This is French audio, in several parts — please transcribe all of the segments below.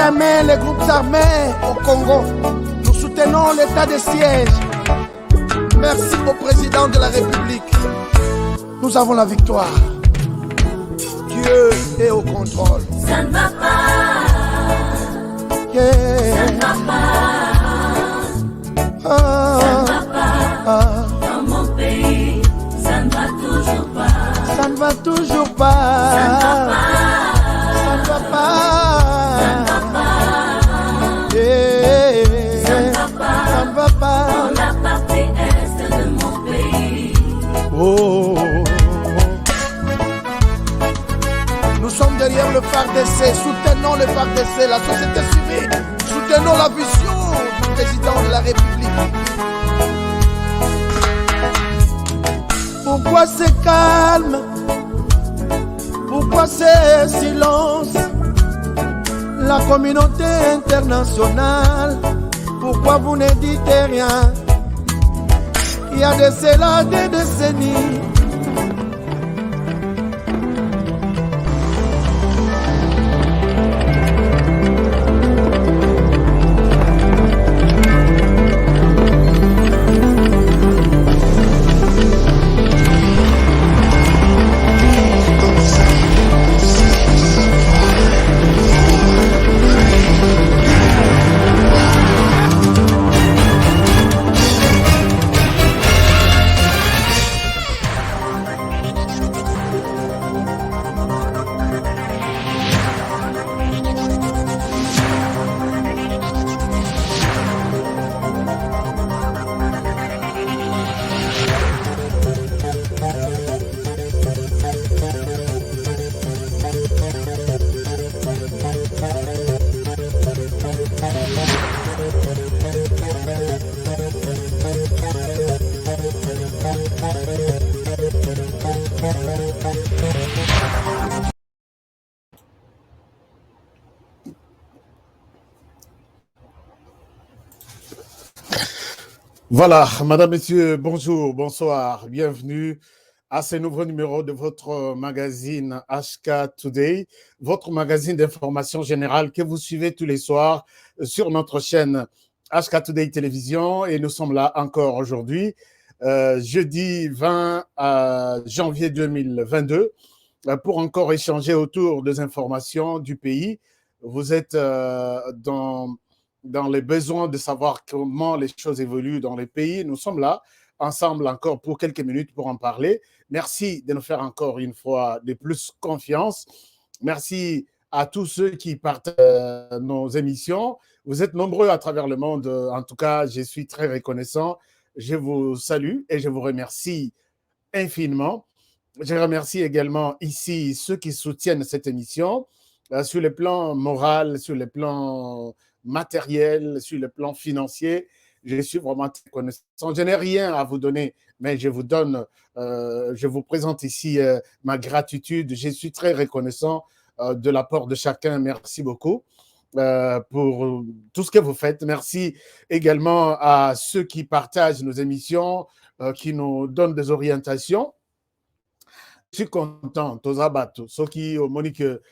jamais les groupes armés au Congo. Nous soutenons l'état de siège. Merci au président de la République. Nous avons la victoire. Dieu est au contrôle. Ça ne va pas. Yeah. Ça ne va pas. Ça ne va pas. Dans mon pays, ça ne va toujours pas. Ça ne va toujours pas. Ça ne va pas. Ça ne va pas. Ça ne va pas. Yeah. Ça ne va pas. Ça ne va pas. Dans la partie est de mon pays. Oh. Nous sommes derrière le FARDC, soutenons le FARDC, la société civile, soutenons la vision du président de la République. Pourquoi c'est calme? Pourquoi c'est silence? La communauté internationale, pourquoi vous ne dites rien? Il y a de cela des décennies. Voilà, madame, messieurs, bonjour, bonsoir, bienvenue à ce nouveau numéro de votre magazine HK Today, votre magazine d'information générale que vous suivez tous les soirs sur notre chaîne HK Today Télévision. Et nous sommes là encore aujourd'hui, jeudi 20 janvier 2022, pour encore échanger autour des informations du pays. Vous êtes dans les besoins de savoir comment les choses évoluent dans les pays. Nous sommes là, ensemble encore pour quelques minutes pour en parler. Merci de nous faire encore une fois de plus confiance. Merci à tous ceux qui partagent nos émissions. Vous êtes nombreux à travers le monde. En tout cas, je suis très reconnaissant. Je vous salue et je vous remercie infiniment. Je remercie également ici ceux qui soutiennent cette émission sur le plan moral, sur le plan matériel, sur le plan financier. Je suis vraiment très reconnaissant. Je n'ai rien à vous donner, mais je vous donne, je vous présente ici ma gratitude. Je suis très reconnaissant de l'apport de chacun. Merci beaucoup pour tout ce que vous faites. Merci également à ceux qui partagent nos émissions, qui nous donnent des orientations. Je suis content, Tozabato, ceux qui ont dit que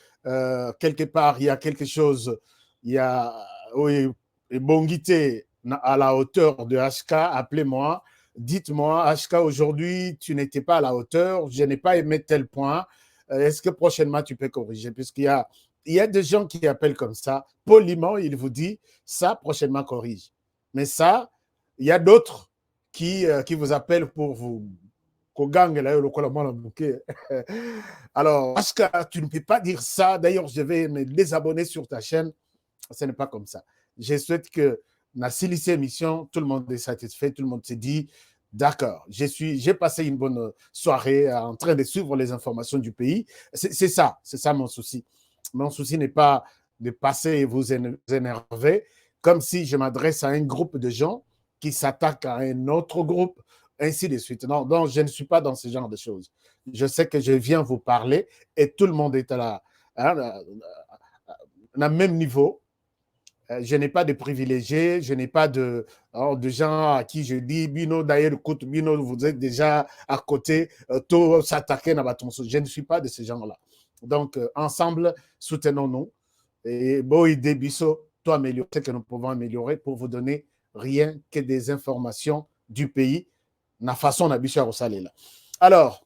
quelque part, il y a quelque chose, il y a oui, Bongité à la hauteur de HK, appelez-moi, dites-moi, HK, aujourd'hui, tu n'étais pas à la hauteur, je n'ai pas aimé tel point, est-ce que prochainement tu peux corriger? Puisqu'il y a des gens qui appellent comme ça, poliment, il vous dit, ça, prochainement corrige. Mais ça, il y a d'autres qui vous appellent pour vous. Alors, HK, tu ne peux pas dire ça, d'ailleurs, je vais me désabonner sur ta chaîne. Ce n'est pas comme ça. Je souhaite que dans cette émission, tout le monde est satisfait, tout le monde s'est dit, d'accord, j'ai passé une bonne soirée en train de suivre les informations du pays. C'est ça mon souci. Mon souci n'est pas de passer et vous énerver, comme si je m'adresse à un groupe de gens qui s'attaquent à un autre groupe, ainsi de suite. Non, donc je ne suis pas dans ce genre de choses. Je sais que je viens vous parler et tout le monde est à la même niveau. Je n'ai pas de privilégiés, je n'ai pas de gens à qui je dis, Bino, d'ailleurs, écoute, Bino, vous êtes déjà à côté, tout s'attaquer dans votre. Je ne suis pas de ces gens-là. Donc, ensemble, soutenons-nous. Et Boy Debiso, tout améliorer ce que nous pouvons améliorer pour vous donner rien que des informations du pays. Na façon d'habituer au salaire. Alors,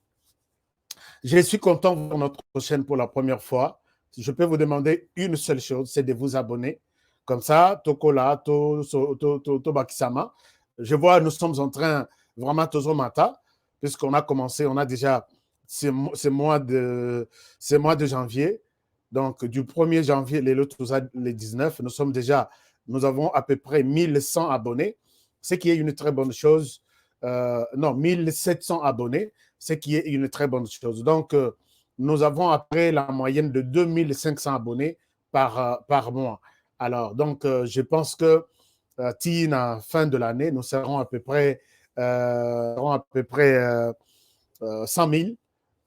je suis content de voir notre chaîne pour la première fois. Je peux vous demander une seule chose, c'est de vous abonner. Comme ça, Tokola, Bakisama. Je vois, nous sommes en train, vraiment, Tozo Mata, puisqu'on a commencé, on a déjà ce mois de janvier. Donc, du 1er janvier, les 19, nous avons à peu près 1100 abonnés, ce qui est une très bonne chose. Non, 1700 abonnés, ce qui est une très bonne chose. Donc, nous avons après la moyenne de 2500 abonnés par mois. Alors, donc, je pense que Tina, fin de l'année, nous serons à peu près 100 000.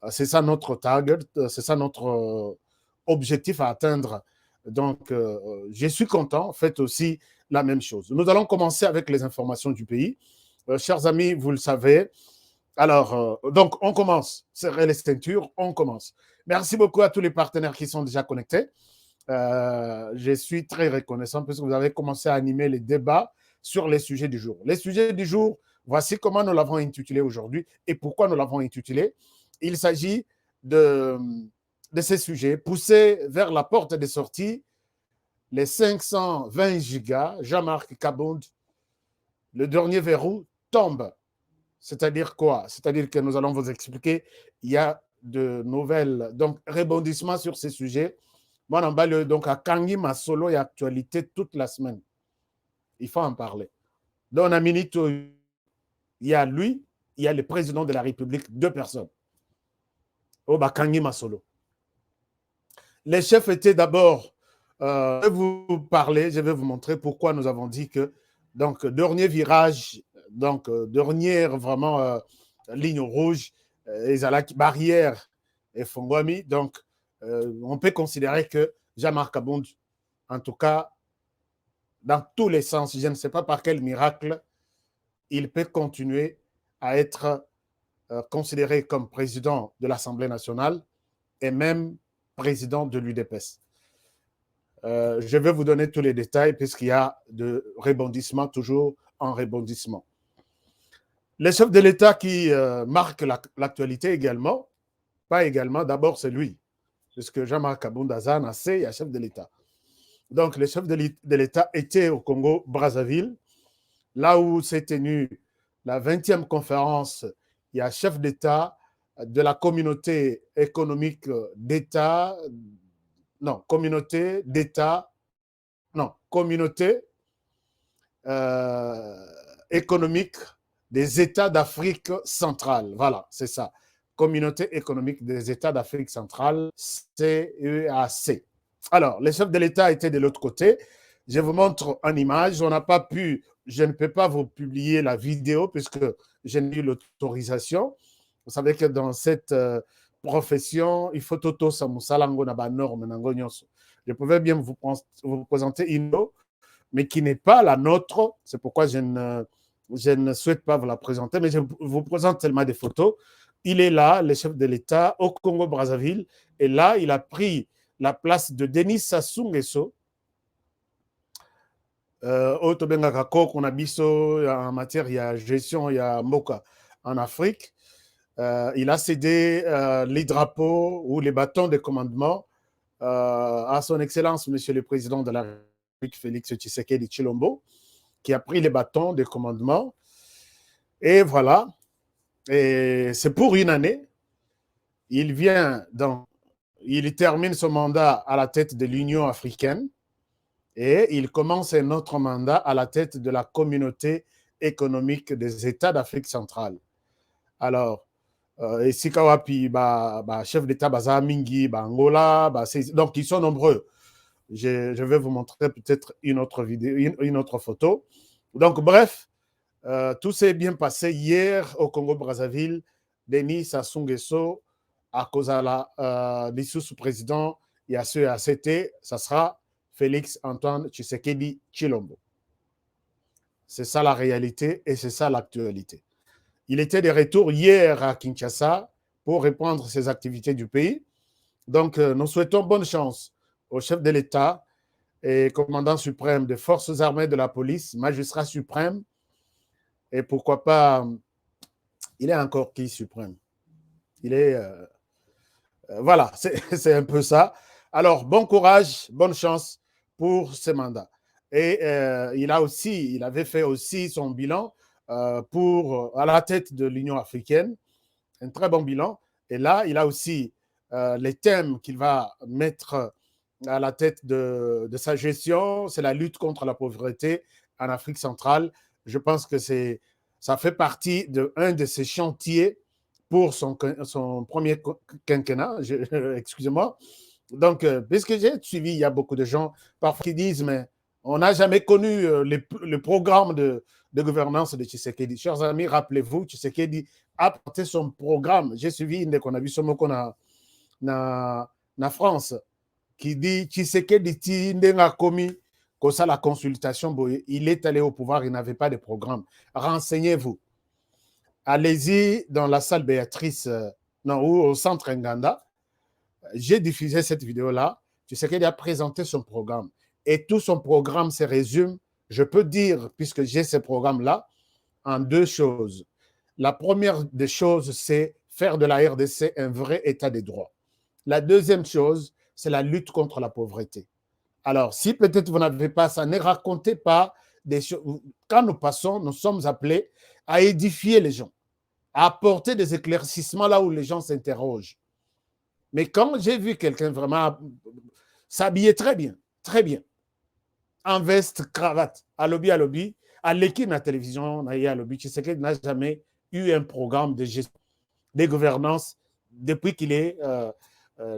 C'est ça notre target, c'est ça notre objectif à atteindre. Donc, je suis content. Faites aussi la même chose. Nous allons commencer avec les informations du pays. Chers amis, vous le savez. Alors, donc, on commence. Serrez les ceintures, on commence. Merci beaucoup à tous les partenaires qui sont déjà connectés. Je suis très reconnaissant parce que vous avez commencé à animer les débats sur les sujets du jour. Les sujets du jour, voici comment nous l'avons intitulé aujourd'hui et pourquoi nous l'avons intitulé. Il s'agit de ces sujets, pousser vers la porte de sortie les 520 gigas, Jean-Marc Kabound, le dernier verrou tombe. C'est-à-dire quoi? C'est-à-dire que nous allons vous expliquer, il y a de nouvelles, donc rebondissements sur ces sujets. Moi, on va donc à Kangi Masolo et actualité toute la semaine. Il faut en parler. Dans la minute, il y a lui, il y a le président de la République, deux personnes. Au Kangi Masolo. Les chefs étaient d'abord, je vais vous parler, je vais vous montrer pourquoi nous avons dit que, donc, dernier virage, donc, dernière vraiment ligne rouge, barrière et Fongwami. Donc, on peut considérer que Jean-Marc Kabound, en tout cas, dans tous les sens, je ne sais pas par quel miracle, il peut continuer à être considéré comme président de l'Assemblée nationale et même président de l'UDPS. Je vais vous donner tous les détails puisqu'il y a de rebondissements, toujours en rebondissement. Les chefs de l'État qui marquent l'actualité également, pas également, d'abord c'est lui, puisque Jean-Marc Kabound Azan, c'est le chef de l'État. Donc les chefs de l'État étaient au Congo-Brazzaville, là où s'est tenue la 20e conférence. Il y a chef d'État de la communauté économique d'État, non, communauté d'État, non, communauté économique des États d'Afrique centrale. Voilà, c'est ça. Communauté économique des États d'Afrique centrale, CEAC. Alors, les chefs de l'État étaient de l'autre côté. Je vous montre en image. On n'a pas pu, je ne peux pas vous publier la vidéo puisque j'ai eu l'autorisation. Vous savez que dans cette profession, il faut toto samusalango na ba norme nango nyonso. Je pouvais bien vous présenter une autre, mais qui n'est pas la nôtre. C'est pourquoi je ne souhaite pas vous la présenter, mais je vous présente tellement des photos. Il est là, le chef de l'État au Congo-Brazzaville, et là, il a pris la place de Denis Sassou Nguesso, en matière de gestion, il y a Moka en Afrique. Il a cédé les drapeaux ou les bâtons de commandement à son Excellence, Monsieur le Président de la République, Félix Tshisekedi Tshilombo, qui a pris les bâtons de commandement. Et voilà. Et c'est pour une année. Il termine son mandat à la tête de l'Union africaine et il commence un autre mandat à la tête de la communauté économique des États d'Afrique centrale. Alors, ici, Kawapi, chef d'État, Mingi, Angola, donc ils sont nombreux. Je vais vous montrer peut-être une autre vidéo, une autre photo. Donc, bref, tout s'est bien passé hier au Congo-Brazzaville. Denis Sassou Nguesso, à cause de sous-président, il y a ce ACT, ça sera Félix Antoine Tshisekedi Tshilombo. C'est ça la réalité et c'est ça l'actualité. Il était de retour hier à Kinshasa pour reprendre ses activités du pays. Donc, nous souhaitons bonne chance au chef de l'État et commandant suprême des forces armées de la police, magistrat suprême, et pourquoi pas, il est encore qui suprême? Il est... voilà, c'est un peu ça. Alors, bon courage, bonne chance pour ce mandat. Et il avait fait aussi son bilan à la tête de l'Union africaine, un très bon bilan. Et là, il a aussi les thèmes qu'il va mettre à la tête de sa gestion, c'est la lutte contre la pauvreté en Afrique centrale. Je pense que ça fait partie d'un de ses chantiers pour son premier quinquennat, excusez-moi. Donc, puisque j'ai suivi, il y a beaucoup de gens parfois qui disent, mais on n'a jamais connu le programme de gouvernance de Tshisekedi. Chers amis, rappelez-vous, Tshisekedi a porté son programme. J'ai suivi une qu'on a vu ce mot qu'on a na France, qui dit Tshisekedi Tindenga Komi, comme ça la consultation, il est allé au pouvoir, il n'avait pas de programme. Renseignez-vous. Allez-y dans la salle Béatrice, non, ou au centre Nganda. J'ai diffusé cette vidéo-là. Tshisekedi a présenté son programme. Et tout son programme se résume, je peux dire, puisque j'ai ce programme-là, en deux choses. La première des choses, c'est faire de la RDC un vrai état des droits. La deuxième chose, c'est la lutte contre la pauvreté. Alors, si peut-être vous n'avez pas ça, ne racontez pas des choses. Quand nous passons, nous sommes appelés à édifier les gens, à apporter des éclaircissements là où les gens s'interrogent. Mais quand j'ai vu quelqu'un vraiment s'habiller très bien, en veste, cravate, à lobby, à l'équipe de la télévision, à lobby, Tshisekedi n'a jamais eu un programme de gestion, de gouvernance depuis qu'il est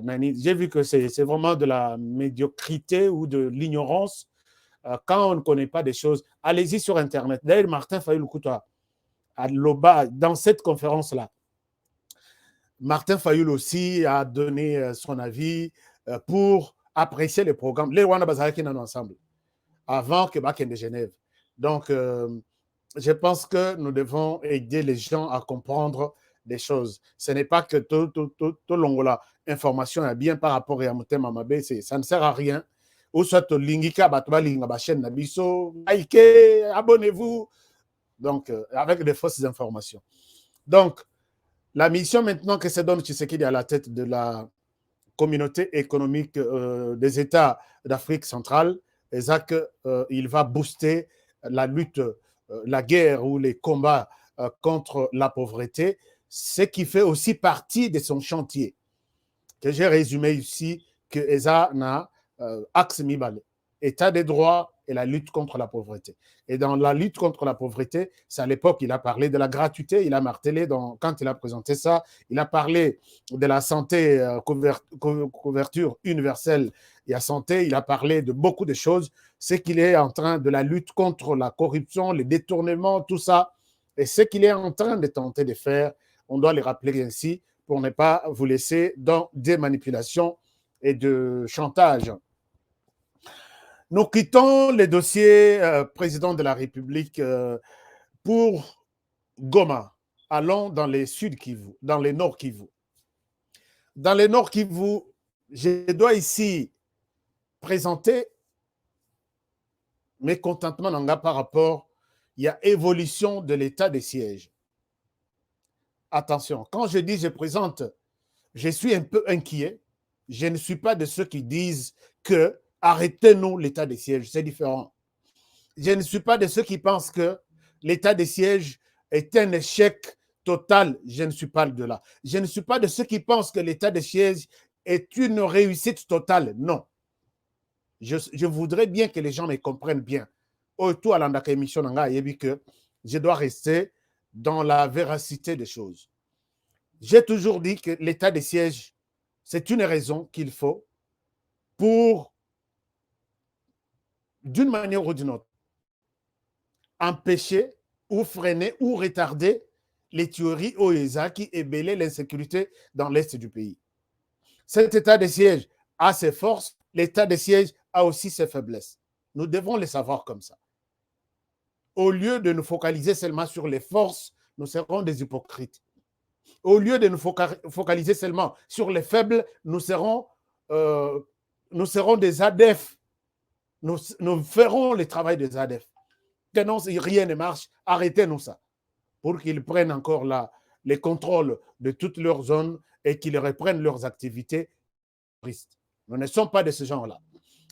Nani. J'ai vu que c'est vraiment de la médiocrité ou de l'ignorance quand on ne connaît pas des choses. Allez-y sur Internet. D'ailleurs, Martin Fayulu Kouta, à Loba, dans cette conférence-là, Martin Fayulu aussi a donné son avis pour apprécier les programmes. Les Rwanda Bazaraki sont ensemble, avant que Bakken de Genève. Donc, je pense que nous devons aider les gens à comprendre des choses. Ce n'est pas que tout l'ongola information est bien par rapport à Moutem Amabé, ça ne sert à rien. Ou soit lingika batba linga ba chaîne nabiso, likez, abonnez-vous. Donc, avec des fausses informations. Donc, la mission maintenant que se donne Tshisekedi à la tête de la communauté économique des États d'Afrique centrale, c'est qu'il va booster la lutte, la guerre ou les combats contre la pauvreté, ce qui fait aussi partie de son chantier, que j'ai résumé ici, que ESA n'a axe mibale, état des droits et la lutte contre la pauvreté. Et dans la lutte contre la pauvreté, c'est à l'époque, il a parlé de la gratuité, il a martelé quand il a présenté ça, il a parlé de la santé, couverture universelle et à santé, il a parlé de beaucoup de choses, c'est qu'il est en train de la lutte contre la corruption, les détournements, tout ça, et ce qu'il est en train de tenter de faire, on doit le rappeler ainsi pour ne pas vous laisser dans des manipulations et de chantage. Nous quittons les dossiers président de la République pour Goma. Allons dans les Sud Kivu, dans les Nord Kivu. Dans les Nord Kivu, je dois ici présenter mes contentements par rapport il y a évolution de l'état des sièges. Attention, quand je dis je présente, je suis un peu inquiet. Je ne suis pas de ceux qui disent que arrêtez-nous l'état des sièges, c'est différent. Je ne suis pas de ceux qui pensent que l'état des sièges est un échec total. Je ne suis pas de là. Je ne suis pas de ceux qui pensent que l'état des sièges est une réussite totale. Non. Je voudrais bien que les gens me comprennent bien. Autour à l'andaka émission, que je dois rester dans la véracité des choses. J'ai toujours dit que l'état des sièges, c'est une raison qu'il faut pour, d'une manière ou d'une autre, empêcher ou freiner ou retarder les tueries au ESA qui ébellent l'insécurité dans l'est du pays. Cet état de siège a ses forces, l'état de siège a aussi ses faiblesses. Nous devons les savoir comme ça. Au lieu de nous focaliser seulement sur les forces, nous serons des hypocrites. Au lieu de nous focaliser seulement sur les faibles, nous serons nous serons des ADF. Nous ferons le travail des ADF. Que non, si rien ne marche, arrêtez-nous ça. Pour qu'ils prennent encore les contrôles de toutes leurs zones et qu'ils reprennent leurs activités. Nous ne sommes pas de ce genre-là.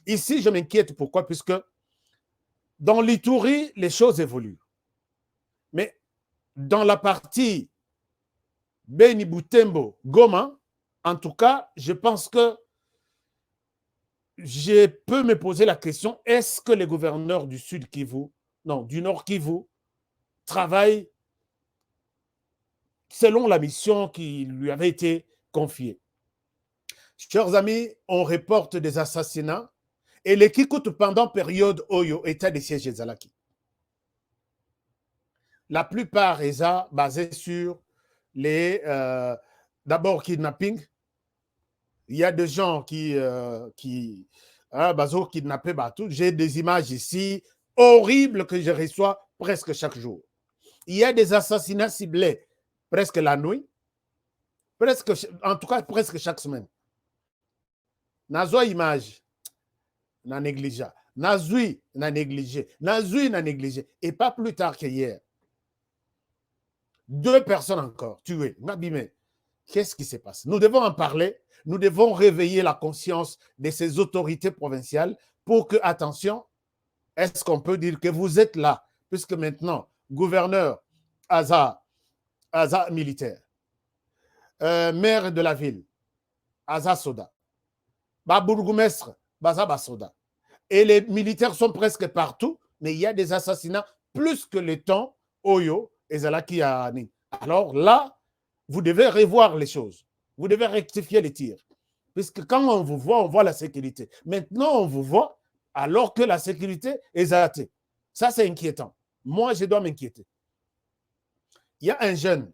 Ici, je m'inquiète. Pourquoi? Puisque dans l'Ituri, les choses évoluent. Mais dans la partie Beni, Butembo, Goma, en tout cas, je pense que je peux me poser la question, est-ce que les gouverneurs du Sud Kivu, non, du Nord Kivu, travaillent selon la mission qui lui avait été confiée? Chers amis, on reporte des assassinats et les Kikutu pendant période Oyo, état de siège Zalaki. La plupart est basé sur les d'abord kidnapping. Il y a des gens qui kidnappés partout. J'ai des images ici horribles que je reçois presque chaque jour. Il y a des assassinats ciblés presque la nuit, en tout cas presque chaque semaine. Nazo image, n'a négligé. Nazui n'a négligé. Nazui n'a négligé. Et pas plus tard qu'hier. 2 personnes encore tuées. Mabime, qu'est-ce qui se passe? Nous devons en parler. Nous devons réveiller la conscience de ces autorités provinciales pour que, attention, est-ce qu'on peut dire que vous êtes là, puisque maintenant, gouverneur, Aza militaire, maire de la ville, Aza Soda, bourgmestre, Baza Soda, et les militaires sont presque partout, mais il y a des assassinats plus que le temps Oyo et Zalaki Ani. Alors là, vous devez revoir les choses. Vous devez rectifier les tirs. Puisque quand on vous voit, on voit la sécurité. Maintenant, on vous voit alors que la sécurité est zatée. Ça, c'est inquiétant. Moi, je dois m'inquiéter. Il y a un jeune.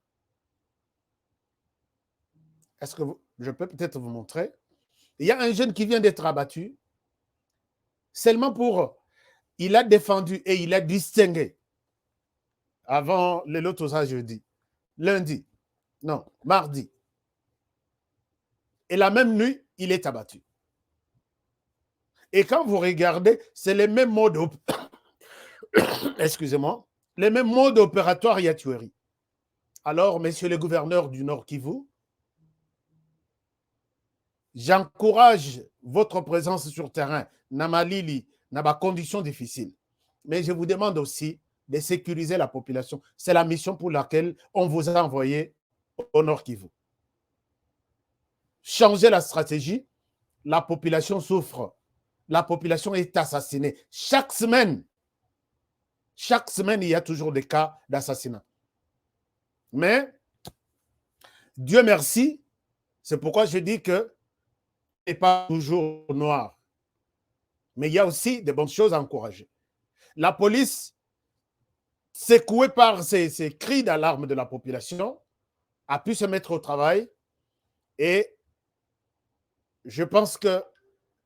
Est-ce que je peux peut-être vous montrer? Il y a un jeune qui vient d'être abattu seulement pour... Il a défendu et il a distingué avant le Lotosa jeudi, lundi, non, mardi. Et la même nuit, il est abattu. Et quand vous regardez, c'est les mêmes modes, excusez-moi, les mêmes modes opératoires y a tuerie. Alors, messieurs les gouverneurs du Nord Kivu, j'encourage votre présence sur terrain, Namalili, dans des conditions difficiles. Mais je vous demande aussi de sécuriser la population. C'est la mission pour laquelle on vous a envoyé au Nord Kivu. Changer la stratégie, la population souffre. La population est assassinée. Chaque semaine, il y a toujours des cas d'assassinat. Mais, Dieu merci, c'est pourquoi je dis que ce n'est pas toujours noir. Mais il y a aussi des bonnes choses à encourager. La police, secouée par ces cris d'alarme de la population, a pu se mettre au travail et je pense qu'il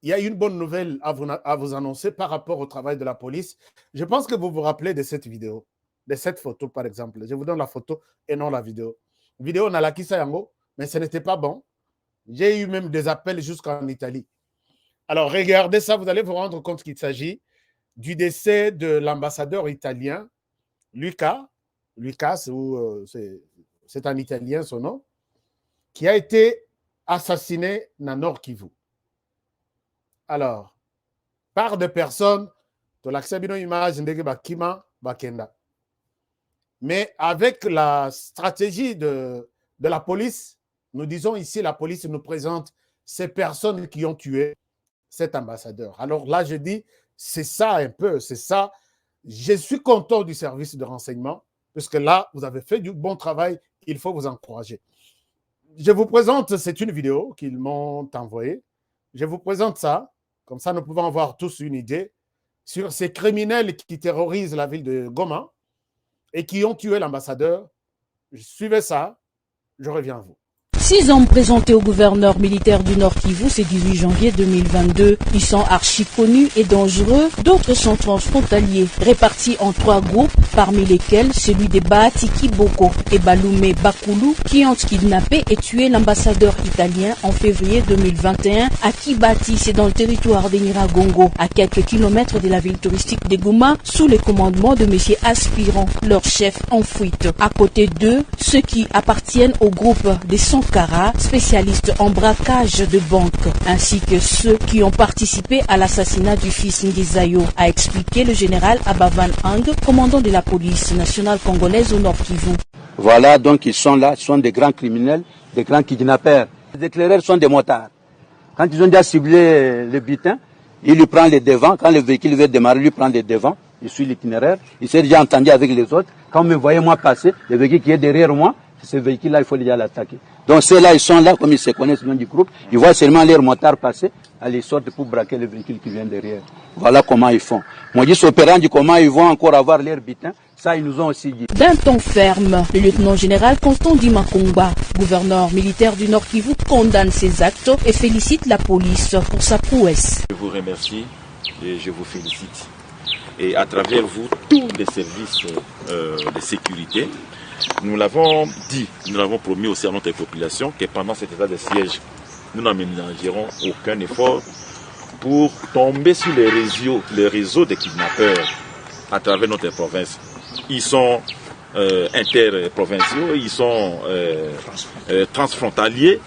y a une bonne nouvelle à vous annoncer par rapport au travail de la police. Je pense que vous vous rappelez de cette vidéo, de cette photo par exemple. Je vous donne la photo et non la vidéo. Vidéo n'a la kisa yango, mais ce n'était pas bon. J'ai eu même des appels jusqu'en Italie. Alors regardez ça, vous allez vous rendre compte qu'il s'agit du décès de l'ambassadeur italien, Luca, c'est un Italien son nom, qui a été assassiné dans Nord Kivu. Alors, par des personnes, de l'accès à image de Bakima, Bakenda. Mais avec la stratégie de la police, nous disons ici, la police nous présente ces personnes qui ont tué cet ambassadeur. Alors là, je dis, c'est ça un peu, c'est ça. Je suis content du service de renseignement, puisque là, vous avez fait du bon travail, il faut vous encourager. Je vous présente, c'est une vidéo qu'ils m'ont envoyée. Je vous présente ça, comme ça nous pouvons avoir tous une idée sur ces criminels qui terrorisent la ville de Goma et qui ont tué l'ambassadeur. Suivez ça, je reviens à vous. 6 hommes présentés au gouverneur militaire du Nord Kivu ce 18 janvier 2022. Ils sont archi connus et dangereux. D'autres sont transfrontaliers, répartis en 3 groupes, parmi lesquels celui des Baatiki Boko et Balume Bakulu, qui ont kidnappé et tué l'ambassadeur italien en février 2021 à Kibati, c'est dans le territoire de Nyiragongo, à quelques kilomètres de la ville touristique de Goma, sous le commandement de M. Aspirant, leur chef en fuite. À côté d'eux, ceux qui appartiennent au groupe des Sankara, spécialistes en braquage de banques, ainsi que ceux qui ont participé à l'assassinat du fils Ndizayo, a expliqué le général Abavan Hang, commandant de la police nationale congolaise au Nord Kivu. Voilà, donc ils sont là, ils sont des grands criminels, des grands kidnappeurs. Les éclaireurs sont des motards. Quand ils ont déjà ciblé le butin, il lui prend les devants. Quand le véhicule veut démarrer, il lui prend les devants. Il suit l'itinéraire. Il s'est déjà entendu avec les autres. Quand vous me voyez moi passer, le véhicule qui est derrière moi, ce véhicule-là, il faut déjà l'attaquer. Donc ceux-là, ils sont là, comme ils se connaissent dans du groupe. Ils voient seulement leurs motards passer. Ils sortent pour braquer le véhicule qui vient derrière. Voilà comment ils font. Moi, je dis opérant comment ils vont encore avoir leur butin. Ça, ils nous ont aussi dit. D'un ton ferme, le lieutenant-général Constant Dimakomba, gouverneur militaire du Nord Kivu, condamne ces actes et félicite la police pour sa prouesse. Je vous remercie et je vous félicite. Et à travers vous, tous les services de sécurité, nous l'avons dit, nous l'avons promis aussi à notre population que pendant cet état de siège, nous n'aménagerons aucun effort pour tomber sur les réseaux de kidnappeurs à travers notre province. Ils sont interprovinciaux, ils sont transfrontaliers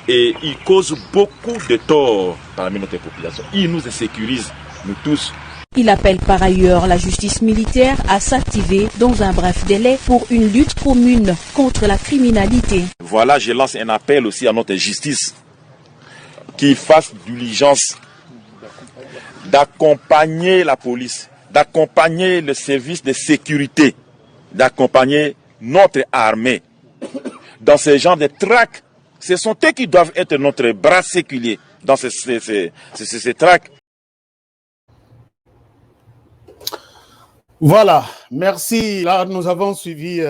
et ils causent beaucoup de tort parmi notre population. Ils nous insécurisent, nous tous. Il appelle par ailleurs la justice militaire à s'activer dans un bref délai pour une lutte commune contre la criminalité. Voilà, je lance un appel aussi à notre justice qui fasse diligence d'accompagner la police, d'accompagner le service de sécurité, d'accompagner notre armée dans ce genre de traques. Ce sont eux qui doivent être notre bras séculier dans ces traques. Voilà, merci. Là, nous avons suivi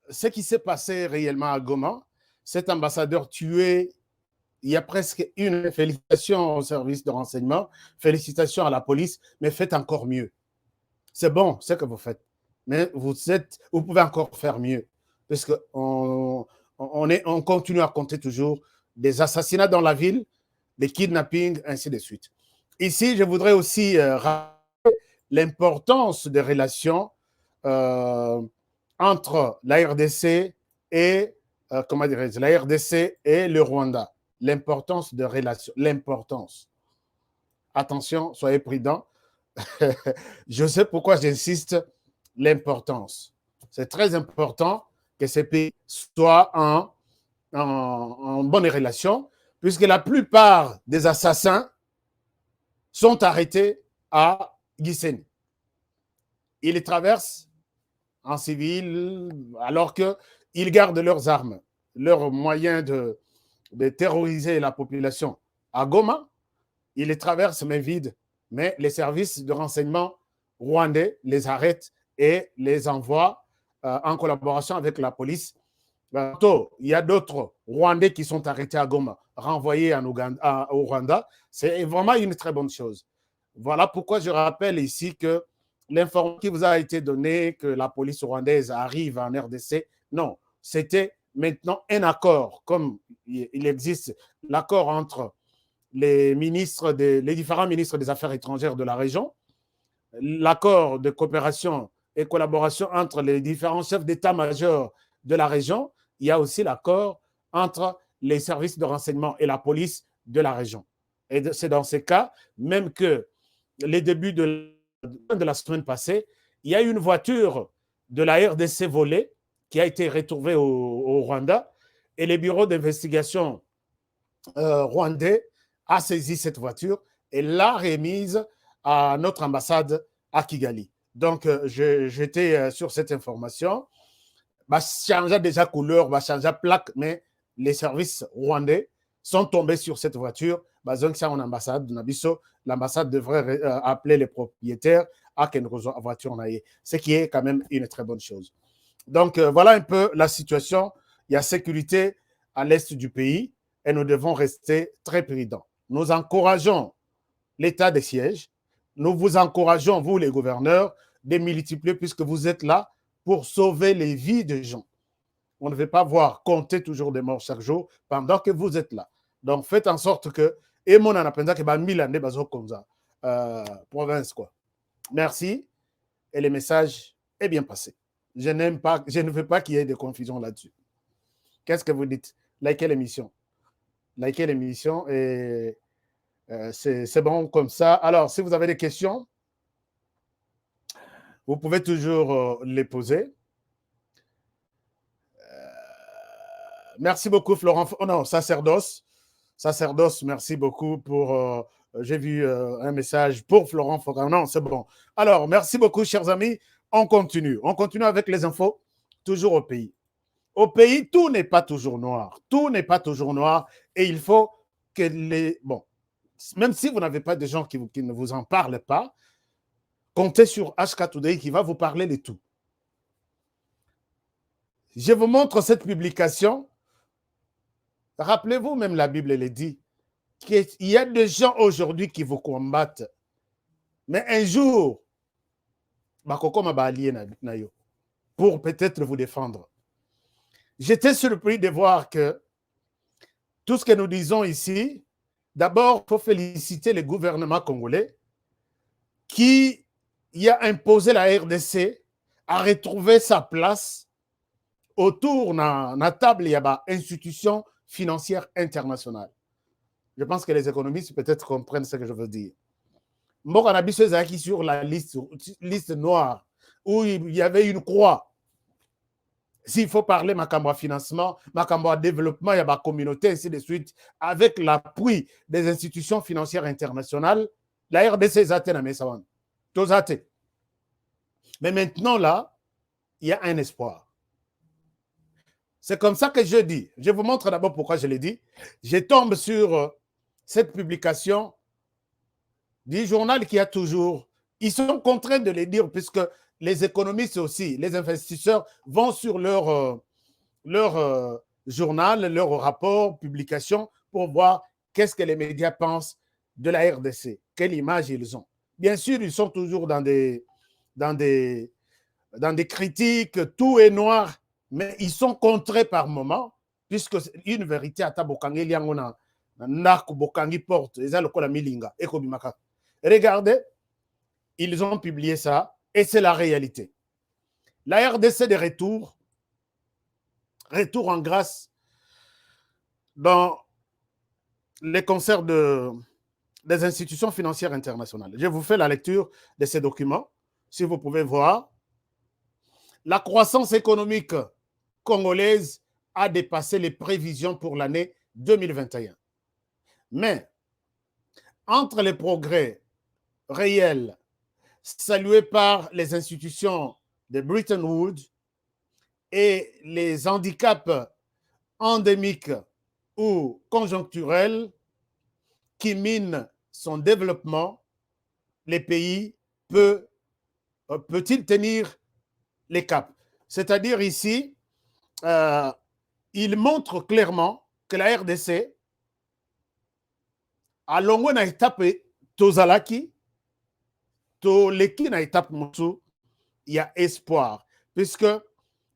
ce qui s'est passé réellement à Goma. Cet ambassadeur tué, il y a presque une félicitation au service de renseignement, félicitations à la police, mais faites encore mieux. C'est bon ce que vous faites, mais vous pouvez encore faire mieux, parce qu'on continue à compter toujours des assassinats dans la ville, des kidnappings, ainsi de suite. Ici, je voudrais aussi rappeler l'importance des relations entre la RDC et la RDC et le Rwanda. L'importance de relations, l'importance. Attention, soyez prudents. Je sais pourquoi j'insiste, l'importance. C'est très important que ces pays soient en bonne relation, puisque la plupart des assassins sont arrêtés à Gisenyi. Ils les traversent en civil alors qu'ils gardent leurs armes, leurs moyens de terroriser la population. À Goma, ils les traversent main vide, mais les services de renseignement rwandais les arrêtent et les envoient en collaboration avec la police. Il y a d'autres Rwandais qui sont arrêtés à Goma, renvoyés au Rwanda. C'est vraiment une très bonne chose. Voilà pourquoi je rappelle ici que l'information qui vous a été donnée, que la police rwandaise arrive en RDC, non, c'était maintenant un accord, comme il existe l'accord entre les différents ministres des Affaires étrangères de la région, l'accord de coopération et collaboration entre les différents chefs d'état-major de la région. Il y a aussi l'accord entre les services de renseignement et la police de la région. Et c'est dans ces cas, même que les débuts de la semaine passée, il y a eu une voiture de la RDC volée qui a été retrouvée au Rwanda et les bureaux d'investigation rwandais a saisi cette voiture et l'a remise à notre ambassade à Kigali. Donc, j'étais sur cette information. Va changer déjà couleur, va changer plaque, mais les services rwandais sont tombés sur cette voiture. Donc, ça, en ambassade, l'ambassade devrait appeler les propriétaires à qu'une voiture n'aille. Ce qui est quand même une très bonne chose. Donc, voilà un peu la situation. Il y a sécurité à l'est du pays et nous devons rester très prudents. Nous encourageons l'état de siège. Nous vous encourageons, vous les gouverneurs, de multiplier puisque vous êtes là pour sauver les vies des gens. On ne veut pas voir compter toujours des morts chaque jour pendant que vous êtes là. Donc, faites en sorte que, et mon anapenda que 1000 années bazo comme ça, province quoi. Merci. Et le message est bien passé. Je ne veux pas qu'il y ait de confusion là-dessus. Qu'est-ce que vous dites? Likez l'émission. Likez l'émission et c'est bon comme ça. Alors, si vous avez des questions, vous pouvez toujours les poser. Merci beaucoup, Florent. Oh non, Sacerdoce. Sacerdoce, merci beaucoup pour... j'ai vu un message pour Florent Fogan. Non, c'est bon. Alors, merci beaucoup, chers amis. On continue. On continue avec les infos, toujours au pays. Au pays, tout n'est pas toujours noir. Tout n'est pas toujours noir. Et il faut que les... Bon, même si vous n'avez pas de gens qui ne vous en parlent pas, comptez sur HK Today qui va vous parler de tout. Je vous montre cette publication. Rappelez-vous, même la Bible, elle dit qu'il y a des gens aujourd'hui qui vous combattent. Mais un jour, pour peut-être vous défendre. J'étais surpris de voir que tout ce que nous disons ici, d'abord, il faut féliciter le gouvernement congolais qui a imposé la RDC à retrouver sa place autour de la table, il y a une institution financière internationale. Je pense que les économistes peut-être comprennent ce que je veux dire. Mokanabiso Zaki sur la liste noire où il y avait une croix. S'il faut parler de financement, de développement, il y a la communauté, ainsi de suite, avec l'appui des institutions financières internationales, la RDC est atteinte. Mais maintenant, là, il y a un espoir. C'est comme ça que je dis. Je vous montre d'abord pourquoi je l'ai dit. Je tombe sur cette publication du journal qui a toujours... Ils sont contraints de le dire puisque les économistes aussi, les investisseurs vont sur leur journal, leur rapport, publication pour voir qu'est-ce que les médias pensent de la RDC, quelle image ils ont. Bien sûr, ils sont toujours dans des critiques, tout est noir, mais ils sont contrés par moment, puisque une vérité à Tabokangi, Liangona, Narko Bokangi porte, les Alokola Milinga, Ekobimaka. Regardez, ils ont publié ça, et c'est la réalité. La RDC de retour en grâce dans les concerts des institutions financières internationales. Je vous fais la lecture de ces documents, si vous pouvez voir. La croissance économique congolaise a dépassé les prévisions pour l'année 2021. Mais entre les progrès réels salués par les institutions de Bretton Woods et les handicaps endémiques ou conjoncturels qui minent son développement, les pays peut-il tenir les caps? C'est-à-dire ici, il montre clairement que la RDC, à longue na étape tozalaki, toleki na étape musu, il y a espoir. Puisque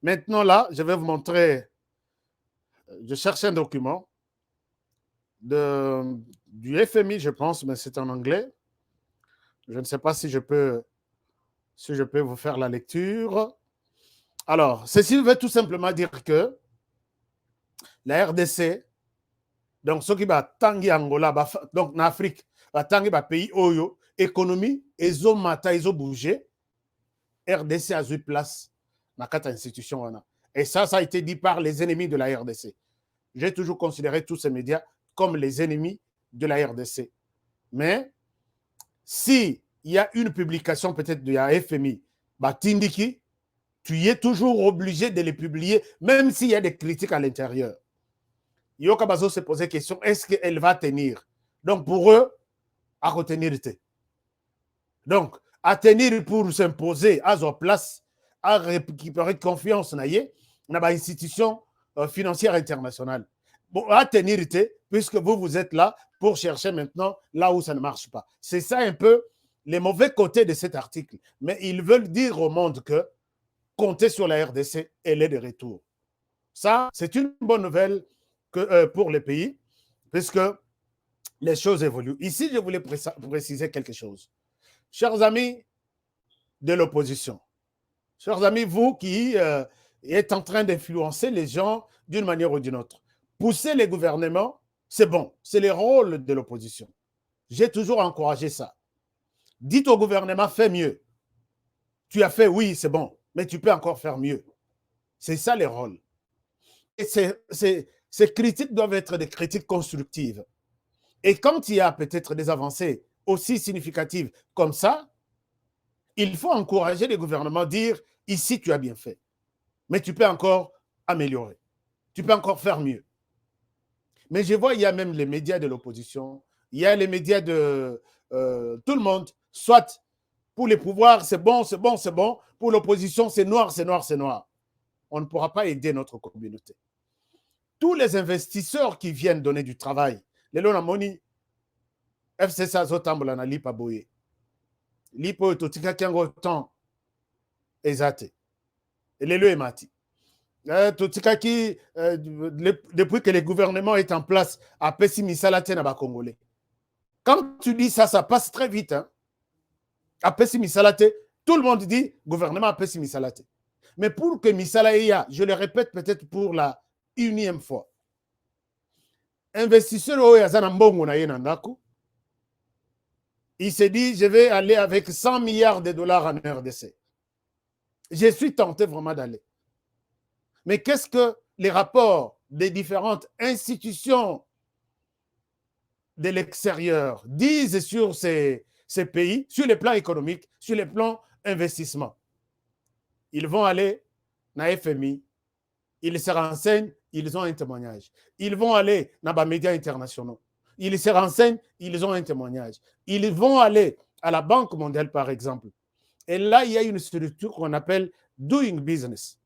maintenant là, je vais vous montrer, je cherche un document du FMI, je pense, mais c'est en anglais. Je ne sais pas si je peux vous faire la lecture. Alors, ceci veut tout simplement dire que la RDC, donc ce qui va tangi Angola, donc en Afrique, va tangi ba pays oyo, économie, ezo mata, ezo bouger, RDC a eu place dans cette institution. Et ça a été dit par les ennemis de la RDC. J'ai toujours considéré tous ces médias comme les ennemis de la RDC. Mais s'il y a une publication peut-être de la FMI, Tindiki, tu es toujours obligé de les publier, même s'il y a des critiques à l'intérieur. Yokabazo se posait la question, est-ce qu'elle va tenir? Donc pour eux, à retenir. Donc, à tenir pour s'imposer à leur place, à récupérer confiance dans l'institution financière internationale. Bon, à tenir, puisque vous êtes là pour chercher maintenant là où ça ne marche pas. C'est ça un peu les mauvais côtés de cet article. Mais ils veulent dire au monde que compter sur la RDC, elle est de retour. Ça, c'est une bonne nouvelle pour le pays, puisque les choses évoluent. Ici, je voulais préciser quelque chose. Chers amis de l'opposition, chers amis, vous qui êtes en train d'influencer les gens d'une manière ou d'une autre, pousser les gouvernements, c'est bon, c'est le rôle de l'opposition. J'ai toujours encouragé ça. Dites au gouvernement, fais mieux. Tu as fait, oui, c'est bon, mais tu peux encore faire mieux. C'est ça le rôle. Et ces critiques doivent être des critiques constructives. Et quand il y a peut-être des avancées aussi significatives comme ça, il faut encourager les gouvernements à dire, ici, tu as bien fait. Mais tu peux encore améliorer. Tu peux encore faire mieux. Mais je vois, il y a même les médias de l'opposition, il y a les médias de tout le monde, soit pour les pouvoirs, c'est bon, c'est bon, c'est bon, pour l'opposition, c'est noir, c'est noir, c'est noir. On ne pourra pas aider notre communauté. Tous les investisseurs qui viennent donner du travail, les lois moni, FCSA zotambola na lipa boye. Lipo totika kiango temps ezate. Et les lois mati. Totikaki, depuis que le gouvernement est en place, à Pessi Misalate na ba Congolais. Quand tu dis ça, ça passe très vite. Hein? À Pessi Misalate, tout le monde dit gouvernement à Pessi Misalate. Mais pour que Misalaïa, je le répète peut-être pour la unième fois, investisseur il s'est dit, je vais aller avec 100 milliards de dollars en RDC. Je suis tenté vraiment d'aller. Mais qu'est-ce que les rapports des différentes institutions de l'extérieur disent sur ces pays, sur les plans économiques, sur les plans investissement? Ils vont aller dans FMI, ils se renseignent, ils ont un témoignage. Ils vont aller dans les médias internationaux. Ils se renseignent, ils ont un témoignage. Ils vont aller à la Banque mondiale, par exemple. Et là, il y a une structure qu'on appelle Doing Business,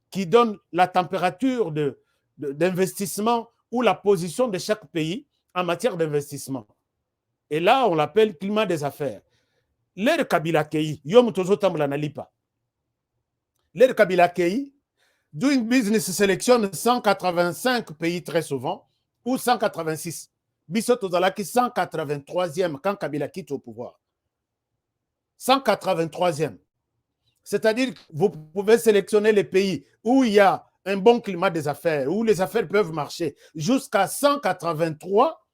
qui donne la température d'investissement ou la position de chaque pays en matière d'investissement. Et là, on l'appelle climat des affaires. L'air Kabila Kei, Yom Tozo Tambla Nalipa. L'air Kabila Kei, Doing Business sélectionne 185 pays très souvent, ou 186. Bissot Ozalaki 183e quand Kabila quitte au pouvoir. 183e. C'est-à-dire que vous pouvez sélectionner les pays où il y a un bon climat des affaires, où les affaires peuvent marcher, jusqu'à 183,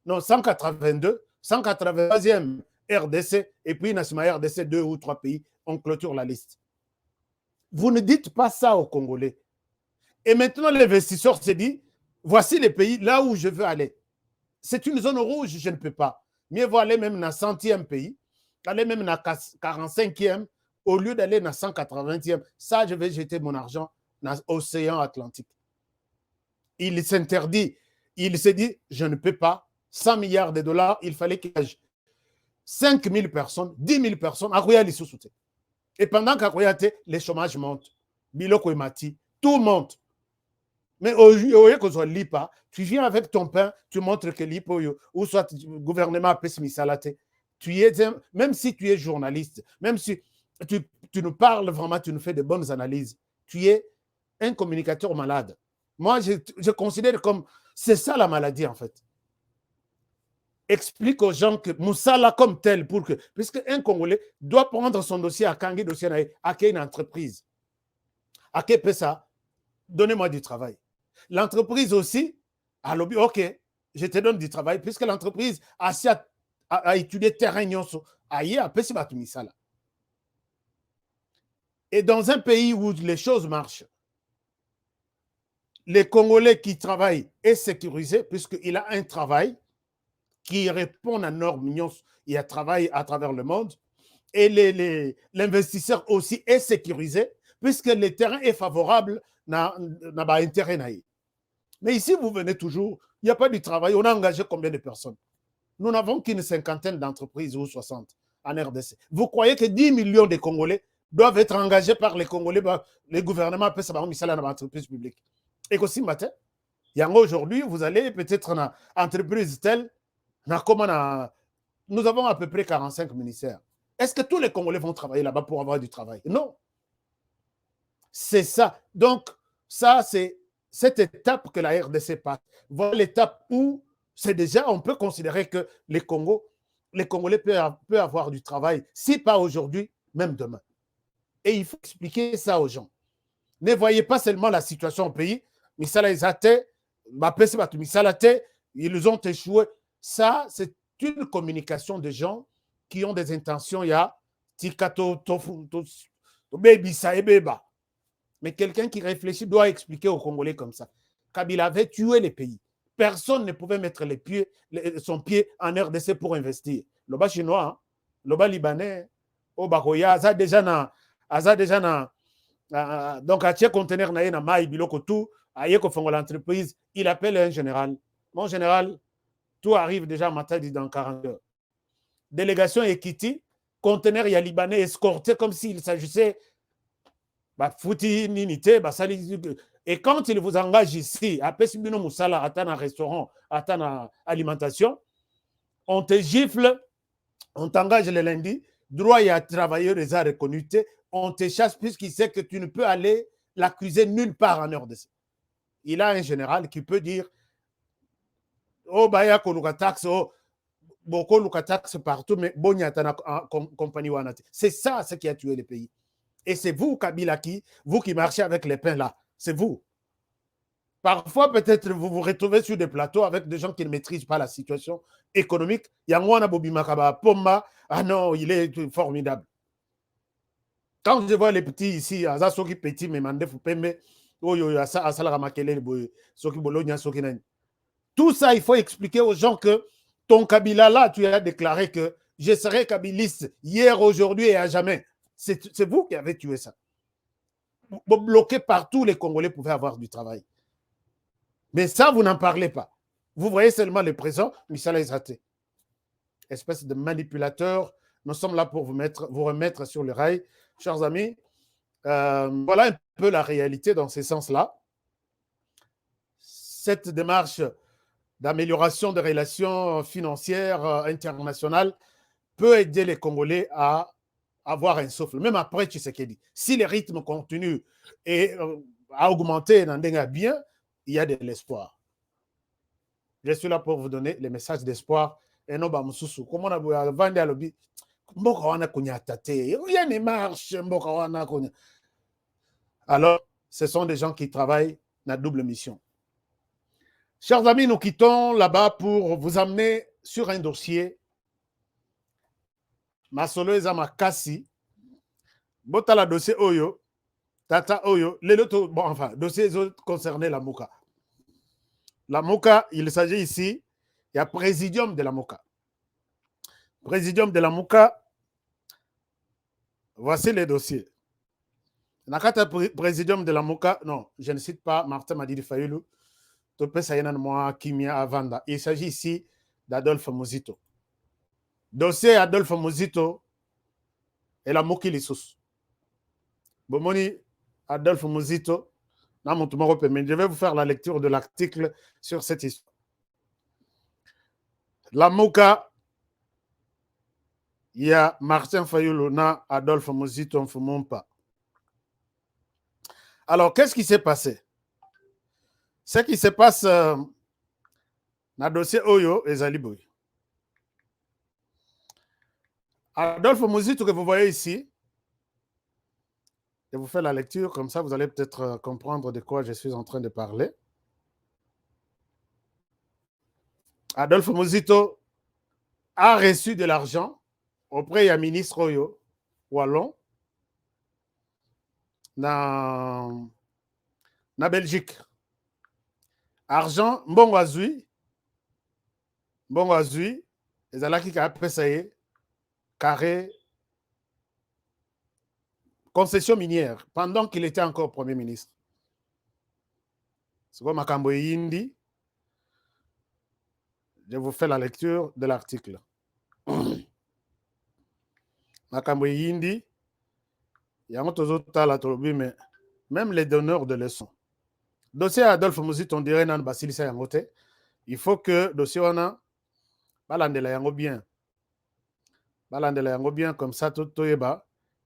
non, 182, 183e RDC, et puis Nassima RDC, 2 ou 3 pays, on clôture la liste. Vous ne dites pas ça aux Congolais. Et maintenant, l'investisseur se dit, voici les pays là où je veux aller. C'est une zone rouge, je ne peux pas. Mieux vaut aller même dans 100e pays, aller même dans 45e, au lieu d'aller dans 180e. Ça, je vais jeter mon argent dans l'océan Atlantique. Il s'interdit. Il se dit, je ne peux pas. 100 milliards de dollars, il fallait qu'il y ait 5 000 personnes, 10 000 personnes à Royal Sousouté. Et pendant qu'à Royate, les chômages montent. Biloko et Mati, tout monte. Mais au lieu que soit l'IPA, tu viens avec ton pain, tu montres que l'IPA, ou soit le gouvernement a pessimé salate. Même si tu es journaliste, même si tu nous parles vraiment, tu nous fais de bonnes analyses, tu es un communicateur malade. Moi, je considère comme, c'est ça la maladie en fait. Explique aux gens que Moussala comme tel, puisque un Congolais doit prendre son dossier à Kangi, dossier à une entreprise. À quel ça? Donnez-moi du travail. L'entreprise aussi, a lobby, ok, je te donne du travail, puisque l'entreprise a étudié terrain, et dans un pays où les choses marchent, les Congolais qui travaillent est sécurisé, puisqu'il a un travail qui répond à normes, il y a travail à travers le monde, et l'investisseur aussi est sécurisé, puisque le terrain est favorable dans l'intérêt. Mais ici, vous venez toujours, il n'y a pas de travail, on a engagé combien de personnes? Nous n'avons qu'une cinquantaine d'entreprises ou 60 en RDC. Vous croyez que 10 millions de Congolais doivent être engagés par les Congolais, les gouvernements appellent ça dans l'entreprise publique. Et aussi matin, aujourd'hui, vous allez peut-être dans entreprise telle, nous avons à peu près 45 ministères. Est-ce que tous les Congolais vont travailler là-bas pour avoir du travail? Non. C'est ça. Donc, ça, c'est cette étape que la RDC passe. Voilà l'étape où c'est déjà, on peut considérer que les Congolais peuvent avoir du travail, si pas aujourd'hui, même demain. Et il faut expliquer ça aux gens. Ne voyez pas seulement la situation au pays, ils ont échoué. Ça, c'est une communication de gens qui ont des intentions. Il y a mais quelqu'un qui réfléchit doit expliquer aux Congolais comme ça. Kabila avait tué les pays. Personne ne pouvait mettre son pied en RDC pour investir. Le bas chinois, hein? Le bas libanais, au Bakoya, ça déjà donc à conteneur na maï biloko tout, à l'entreprise, il appelle un général. Mon général, tout arrive déjà matin dans 40 heures. Délégation Ekiti, conteneur ya libanais escorté comme s'il s'agissait et quand il vous engage ici, à Pesibino Moussala, à un restaurant, à une alimentation, on te gifle, on t'engage le lundi, droit à travailler les arts reconnus, on te chasse puisqu'il sait que tu ne peux aller l'accuser nulle part en RDC. Il a un général qui peut dire oh, baya koluka taxe, oh, boko luka taxe partout, mais bon, y a une compagnie wanate. C'est ça ce qui a tué le pays. Et c'est vous, Kabila, vous qui marchez avec les pains là, c'est vous. Parfois, peut-être, vous vous retrouvez sur des plateaux avec des gens qui ne maîtrisent pas la situation économique. Yangwana Bobi Makaba, Pomba, ah non, il est formidable. Quand je vois les petits ici, Azasoki Petit, mais Mandef Pembe, tout ça, il faut expliquer aux gens que ton Kabila là, tu as déclaré que je serai kabiliste hier, aujourd'hui et à jamais. C'est vous qui avez tué ça. Bloqué partout, les Congolais pouvaient avoir du travail. Mais ça, vous n'en parlez pas. Vous voyez seulement le présent, Michel Ezraté. Espèce de manipulateur, nous sommes là pour vous remettre sur le rail. Chers amis, voilà un peu la réalité dans ce sens-là. Cette démarche d'amélioration des relations financières internationales peut aider les Congolais à avoir un souffle, même après Tshisekedi. Si les rythmes continuent et à augmenter bien, il y a de l'espoir. Je suis là pour vous donner les messages d'espoir. Et non, bah, Moussoussou, comment on a vendu à l'objet? Rien ne marche. Alors, ce sont des gens qui travaillent dans la double mission. Chers amis, nous quittons là-bas pour vous amener sur un dossier. Masolo Ezamakasi, Botala dossier Oyo, Tata Oyo, bon, enfin, dossier concerné la Mouka. La Mouka, il s'agit ici, il y a Présidium de la Mouka. Présidium de la Mouka, voici les dossiers. Nakata Présidium de la Mouka, non, je ne cite pas Martin Madidi Fayoulou, Topé Sayanan Moa Kimia Avanda. Il s'agit ici d'Adolphe Muzito. Dossier Adolphe Muzito et la Mouki Lissous. Bomoni Adolphe Muzito, je vais vous faire la lecture de l'article sur cette histoire. La Mouka, il y a Martin Fayoulou, na Adolphe Muzito, on ne fume pas. Alors, qu'est-ce qui s'est passé? Ce qui se passe dans le dossier Oyo et Zaliboui. Adolphe Muzito que vous voyez ici, je vous fais la lecture, comme ça vous allez peut-être comprendre de quoi je suis en train de parler. Adolphe Muzito a reçu de l'argent auprès du ministre Oyo, Wallon, dans Belgique. Argent, bon azui, les alaki qui a apprécié, carré, concession minière, pendant qu'il était encore Premier ministre. C'est comme Makambo Yindi. Je vous fais la lecture de l'article. Makambo Yindi, Il y a un autre mais même les donneurs de leçons. Dossier Adolphe Muzito, on dirait nan basilisa yangote. Il faut que dossier wana balandela yango bien. Balandela yango bien comme ça tout toyeba.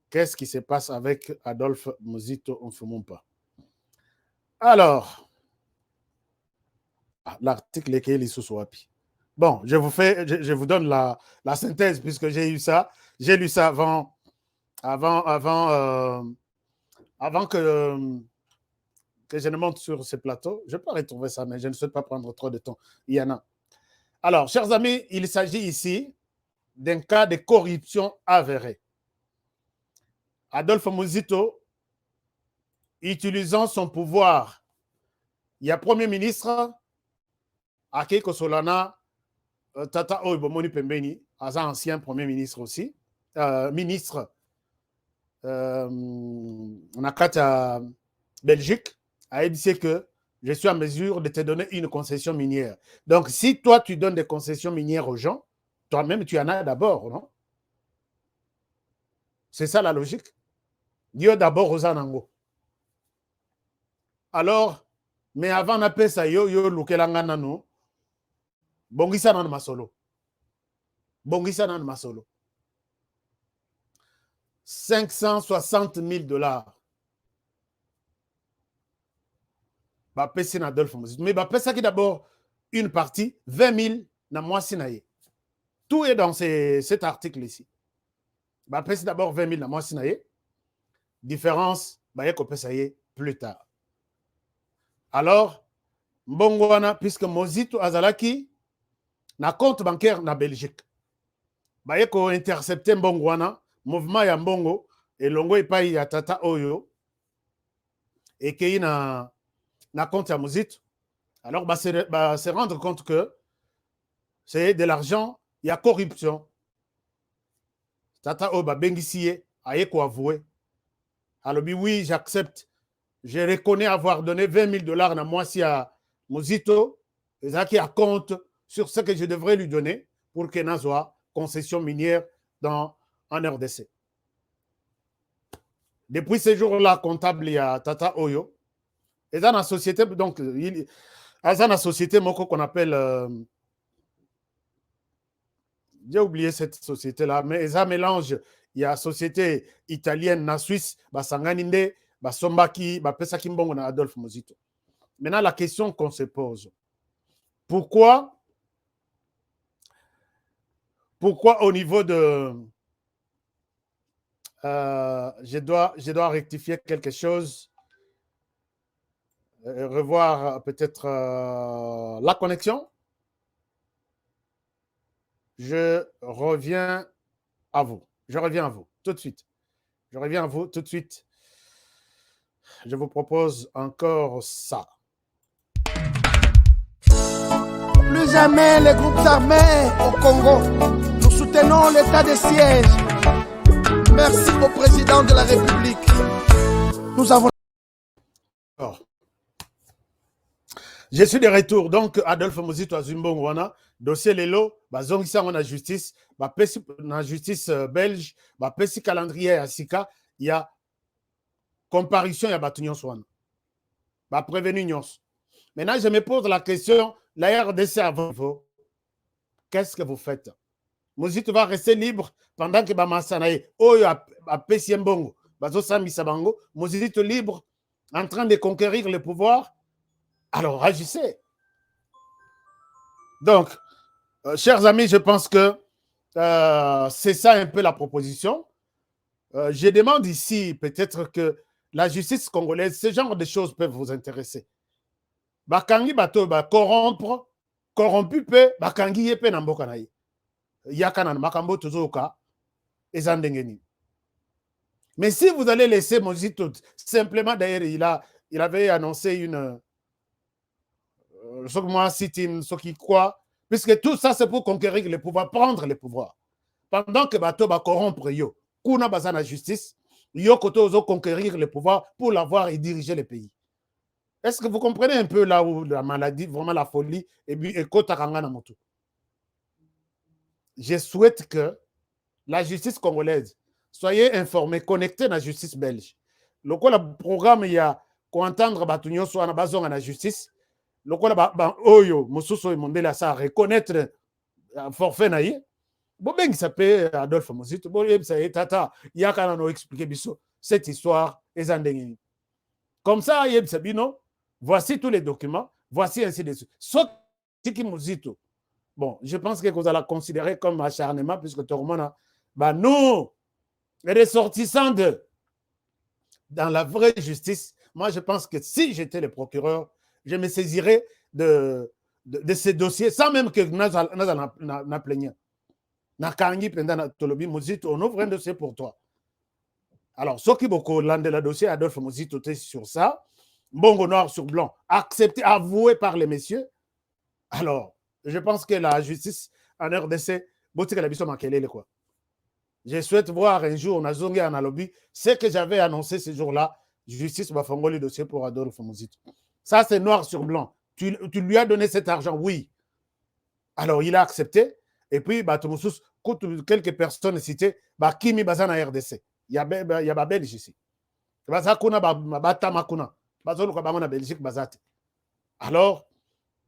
Qu'est-ce qui se passe avec Adolphe Muzito Mfumumpa? Alors, l'article est qu'il est sous-swapi. Bon, je vous donne la synthèse puisque j'ai eu ça. J'ai lu ça avant que je ne monte sur ce plateau. Je peux retrouver ça, mais je ne souhaite pas prendre trop de temps. Il y en a. Alors, chers amis, il s'agit ici d'un cas de corruption avérée. Adolphe Muzito, utilisant son pouvoir, il y a Premier ministre, Akiko Solana, Tata Oibomoni Pembeni, ancien Premier ministre aussi, ministre, on a quatre à Belgique, a dit que je suis en mesure de te donner une concession minière. Donc, si toi, tu donnes des concessions minières aux gens, toi-même, tu en as d'abord, non? C'est ça la logique. Dieu d'abord aux anango. Alors, mais avant d'appeler ça, yo lukelanga nanu, bongisa nan masolo. Bongisa nan masolo. 560 000 $. Bah, pèse Adolphe Muzito. Mais bah, pèse qui d'abord une partie, 20 000 na moi sinaye. Tout est dans cet article ici. Bah, pèse d'abord 20 000 na moi sinaye. Différence, bah, yeko pèse plus tard. Alors, mbongwana, puisque Muzito azalaki na compte bancaire na Belgique. Bah, yeko intercepté mbongwana, mouvement ya mbongo, et longo epai ya tata oyo, et qu'il na compte à Muzito. Alors, bah, se rendre compte que c'est de l'argent, il y a corruption. Tata Oba Bengisie a avoué. Alors, oui, j'accepte. Je reconnais avoir donné 20 000 $ à moi si à Muzito, et ça qui a compte sur ce que je devrais lui donner pour qu'il n'ait soit concession minière en RDC. Depuis ce jour-là, comptable, il y a Tata Oyo. Et dans la société, donc, dans la société qu'on appelle, j'ai oublié cette société-là, mais ça mélange, il y a société italienne, na Suisse, Sanganinde, Sombaki, Pesaki Mbongo, na Adolphe Muzito. Maintenant, la question qu'on se pose, pourquoi au niveau de... je dois rectifier quelque chose, revoir peut-être la connexion. Je reviens à vous. Je reviens à vous tout de suite. Je reviens à vous tout de suite. Je vous propose encore ça. Plus jamais les groupes armés au Congo. Nous soutenons l'état de siège. Merci au président de la République. Nous avons... Je suis de retour. Donc, Adolphe Muzito Azumbongwana, dossier Lelo, Zongisa on a justice, na justice belge, Pessi calendrier à Sika, il y a comparution, il y a Batunion Swan. Prévenu Nyons. Maintenant, je me pose la question, la RDC avant vous, qu'est-ce que vous faites? Muzito va rester libre pendant que Bamassanae, Oyo a Pessi Mbongo, Sami Sabango, Muzito libre, en train de conquérir le pouvoir. Alors, agissez. Donc, chers amis, je pense que c'est ça un peu la proposition. Je demande ici peut-être que la justice congolaise, ce genre de choses peuvent vous intéresser. Bakangi bato corrompre, corrompu pe bakangi yepe na mboka na ye. Yakana makambo tozoka ezandengeni. Mais si vous allez laisser Muzito simplement, d'ailleurs il avait annoncé une ce qui croit, puisque tout ça c'est pour conquérir le pouvoir, prendre le pouvoir. Pendant que bato ba corrompre yo, kuna bazana justice, yo koto ozo conquérir le pouvoir pour l'avoir et diriger le pays. Est-ce que vous comprenez un peu là où la maladie, vraiment la folie, et puis ekotakanga na moto? Je souhaite que la justice congolaise soyez informés, connectés à la justice belge. Le programme, il y a qu'entendre Batunyo soit dans la justice. Le oyo, Mosuso et Mondela, ça reconnaître forfait naïe. Bon, ben, il s'appelle Adolphe Mozito. Bon, il s'appelle Tata. Il y a qu'à nous expliquer cette histoire. Comme ça, il s'appelle non. Voici tous les documents. Voici ainsi de suite. Sauf qui Mozito. Bon, je pense que vous allez la considérer comme acharnement, puisque tout le monde a. Bah, nous, les ressortissants dans la vraie justice, moi, je pense que si j'étais le procureur, je me saisirais de ces dossiers sans même que nous n'en plaignions. Nakangi pendant Tolobi Mozito, on ouvre un dossier pour toi. Alors, ceux qui beaucoup l'ont le dossier, Adolphe Mozito était sur ça, bongo noir sur blanc, accepté, avoué par les messieurs. Alors, je pense que la justice en RDC, quoi. Je souhaite voir un jour, on a zongé en lobby, ce que j'avais annoncé ce jour-là, justice va faire le dossier pour Adolphe Mozito. Ça, c'est noir sur blanc. Tu lui as donné cet argent, oui. Alors, il a accepté. Et puis, quelques personnes citées, Kimi Bazana RDC. Il y a Belgique ici. Alors,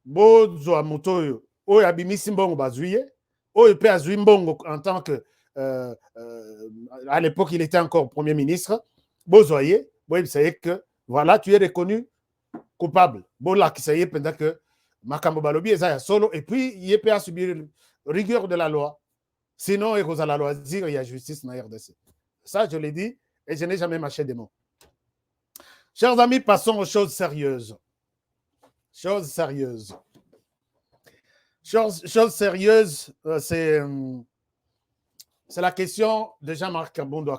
Bozo Amutoyo, Oyo Abimisi Mbongo Bazuye, Oyo Pe Azui Mbongo en tant que, à l'époque, il était encore Premier ministre. Bozoye, vous savez que, voilà, tu es reconnu coupable. Bola qui s'est pendant que Makambo Balobi est solo, et puis il est à subir rigueur de la loi. Sinon, il y a la loi, il y a justice dans la RDC. Ça, je l'ai dit, et je n'ai jamais mâché des mots. Chers amis, passons aux choses sérieuses. Choses sérieuses. Chose sérieuse, c'est la question de Jean-Marc Kabound.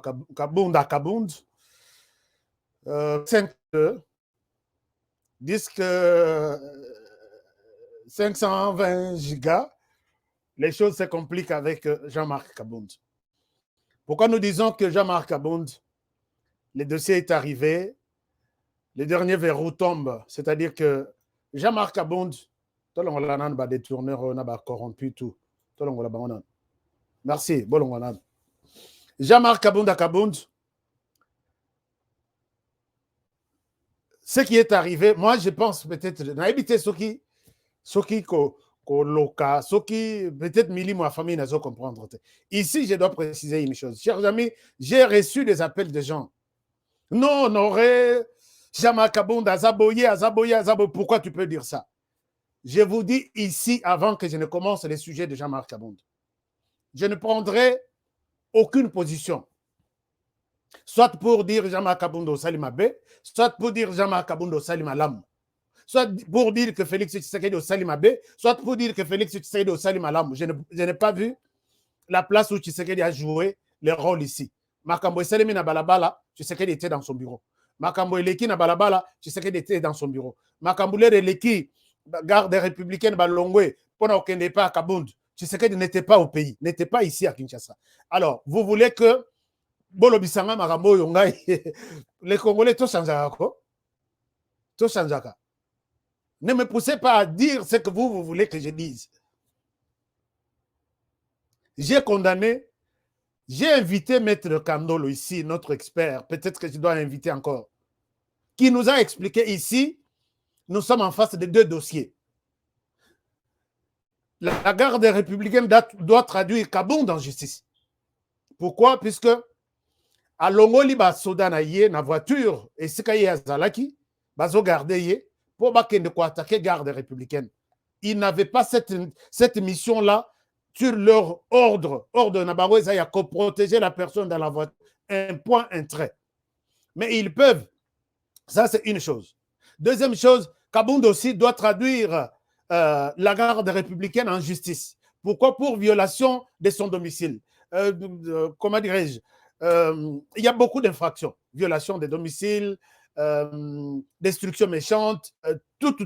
5 disent que 520 gigas, les choses se compliquent avec Jean-Marc Kabound. Pourquoi nous disons que Jean-Marc Kabound, le dossier est arrivé, le dernier verrou tombe, c'est-à-dire que Jean-Marc Kabound, tout le monde a détourné, on a corrompu tout. Tout le monde a merci. Jean-Marc Kabound, ce qui est arrivé, moi je pense peut-être, on a évité ce qui peut-être Mili, ma famille, n'a pas comprendre. Ici, je dois préciser une chose. Chers amis, j'ai reçu des appels de gens. Non, on aurait Jean-Marc Kabound, Azaboye. Pourquoi tu peux dire ça? Je vous dis ici, avant que je ne commence les sujets de Jean-Marc Kabound, je ne prendrai aucune position. Soit pour dire Jean-Marc Kabound au Salima B, soit pour dire Jean-Marc Kabound au Salima Lam. Soit pour dire que Félix Tshisekedi au Salima B, soit pour dire que Félix Tshisekedi au Salima Lam. Je n'ai pas vu la place où Tshisekedi a joué le rôle ici. Makambo Salimi na balabala, Tshisekedi était dans son bureau. Makambo Eleki na balabala, Tshisekedi était dans son bureau. Makambo Eleki, garde républicaine Balongwe, pendant qu'il n'est pas à Kabound, Tshisekedi n'était pas au pays, n'était pas ici à Kinshasa. Alors, vous voulez que Bolobisanga Makambo Yongai, les Congolais, tout changeaka. Tout changeaka. Ne me poussez pas à dire ce que vous voulez que je dise. J'ai condamné, j'ai invité Maître Kandolo ici, notre expert, peut-être que je dois inviter encore, qui nous a expliqué ici, nous sommes en face de 2 dossiers. La garde républicaine doit traduire Kabound en justice. Pourquoi? Puisque à Longoli, Soda na voiture, et ce qu'il y a Zalaki, bazo garder pour attaquer garde républicaine. Ils n'avaient pas cette mission-là sur leur ordre. Ordre Nabaroué, il pour protéger la personne dans la voiture. Un point, un trait. Mais ils peuvent. Ça, c'est une chose. Deuxième chose, Kabound aussi doit traduire la garde républicaine en justice. Pourquoi? Pour violation de son domicile. Comment dirais-je? Il y a beaucoup d'infractions. Violation des domiciles, destruction méchante, tout.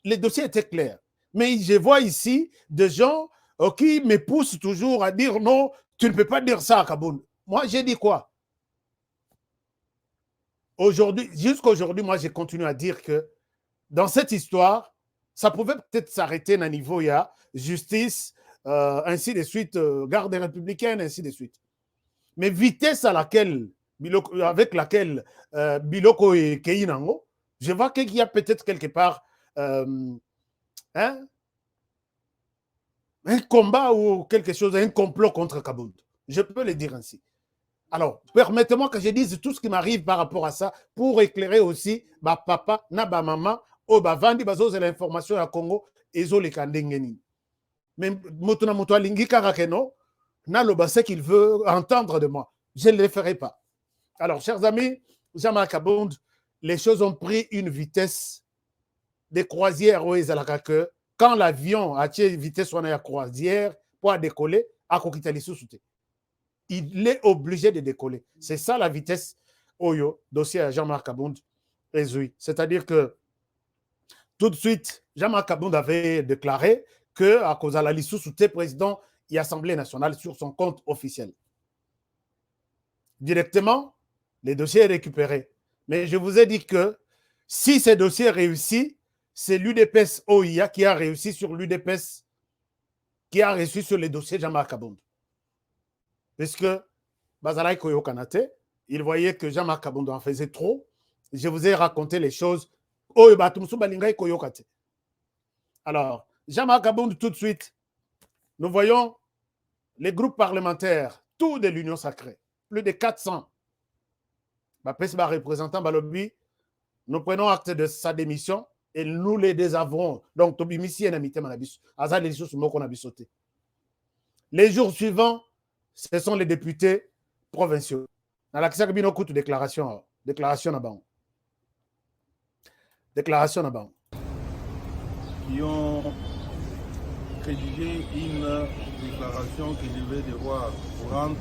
Les dossiers étaient clairs. Mais je vois ici des gens qui me poussent toujours à dire non, tu ne peux pas dire ça à Kabound. Moi, j'ai dit quoi? Aujourd'hui, jusqu'à aujourd'hui, moi, j'ai continué à dire que dans cette histoire, ça pouvait peut-être s'arrêter à un niveau, il y a justice, ainsi de suite, garde républicaine, ainsi de suite. Mais vitesse avec laquelle Biloko et Keinango, je vois qu'il y a peut-être quelque part un combat ou quelque chose, un complot contre Kabound. Je peux le dire ainsi. Alors, permettez-moi que je dise tout ce qui m'arrive par rapport à ça pour éclairer aussi ma papa, ma maman, au bavandi, bazo de l'information à Congo, et zo les kandengeni. Mais motuna moto lingi karakeno, na lo ce qu'il veut entendre de moi. Je ne le ferai pas. Alors, chers amis, Jean-Marc Kabound, les choses ont pris une vitesse de croisière au Ezalakake. Quand l'avion a tiré vitesse sur la croisière pour décoller, à Kokitali sous-souté. Il est obligé de décoller. C'est ça la vitesse Oyo, dossier à Jean-Marc Kabound. C'est-à-dire que tout de suite, Jean-Marc Kabound avait déclaré qu'à cause de la sous-souté, président de l'Assemblée nationale sur son compte officiel. Directement, les dossiers sont récupérés. Mais je vous ai dit que si ces dossiers réussissent, c'est l'UDPS OIA qui a réussi sur l'UDPS, qui a réussi sur les dossiers de Jean-Marc Kabound. Puisque Bazalai Koyo Kanate, il voyait que Jean-Marc Kabound en faisait trop. Je vous ai raconté les choses. Alors, Jean-Marc Kabound, tout de suite, nous voyons les groupes parlementaires, tous de l'Union sacrée, plus de 400. Représentant Balobi, nous prenons acte de sa démission et nous les désavouons. Donc, les jours suivants, ce sont les députés provinciaux. Dans la déclaration à Ban. Déclaration à Ban. Qui ont rédigé une déclaration que je vais devoir rendre.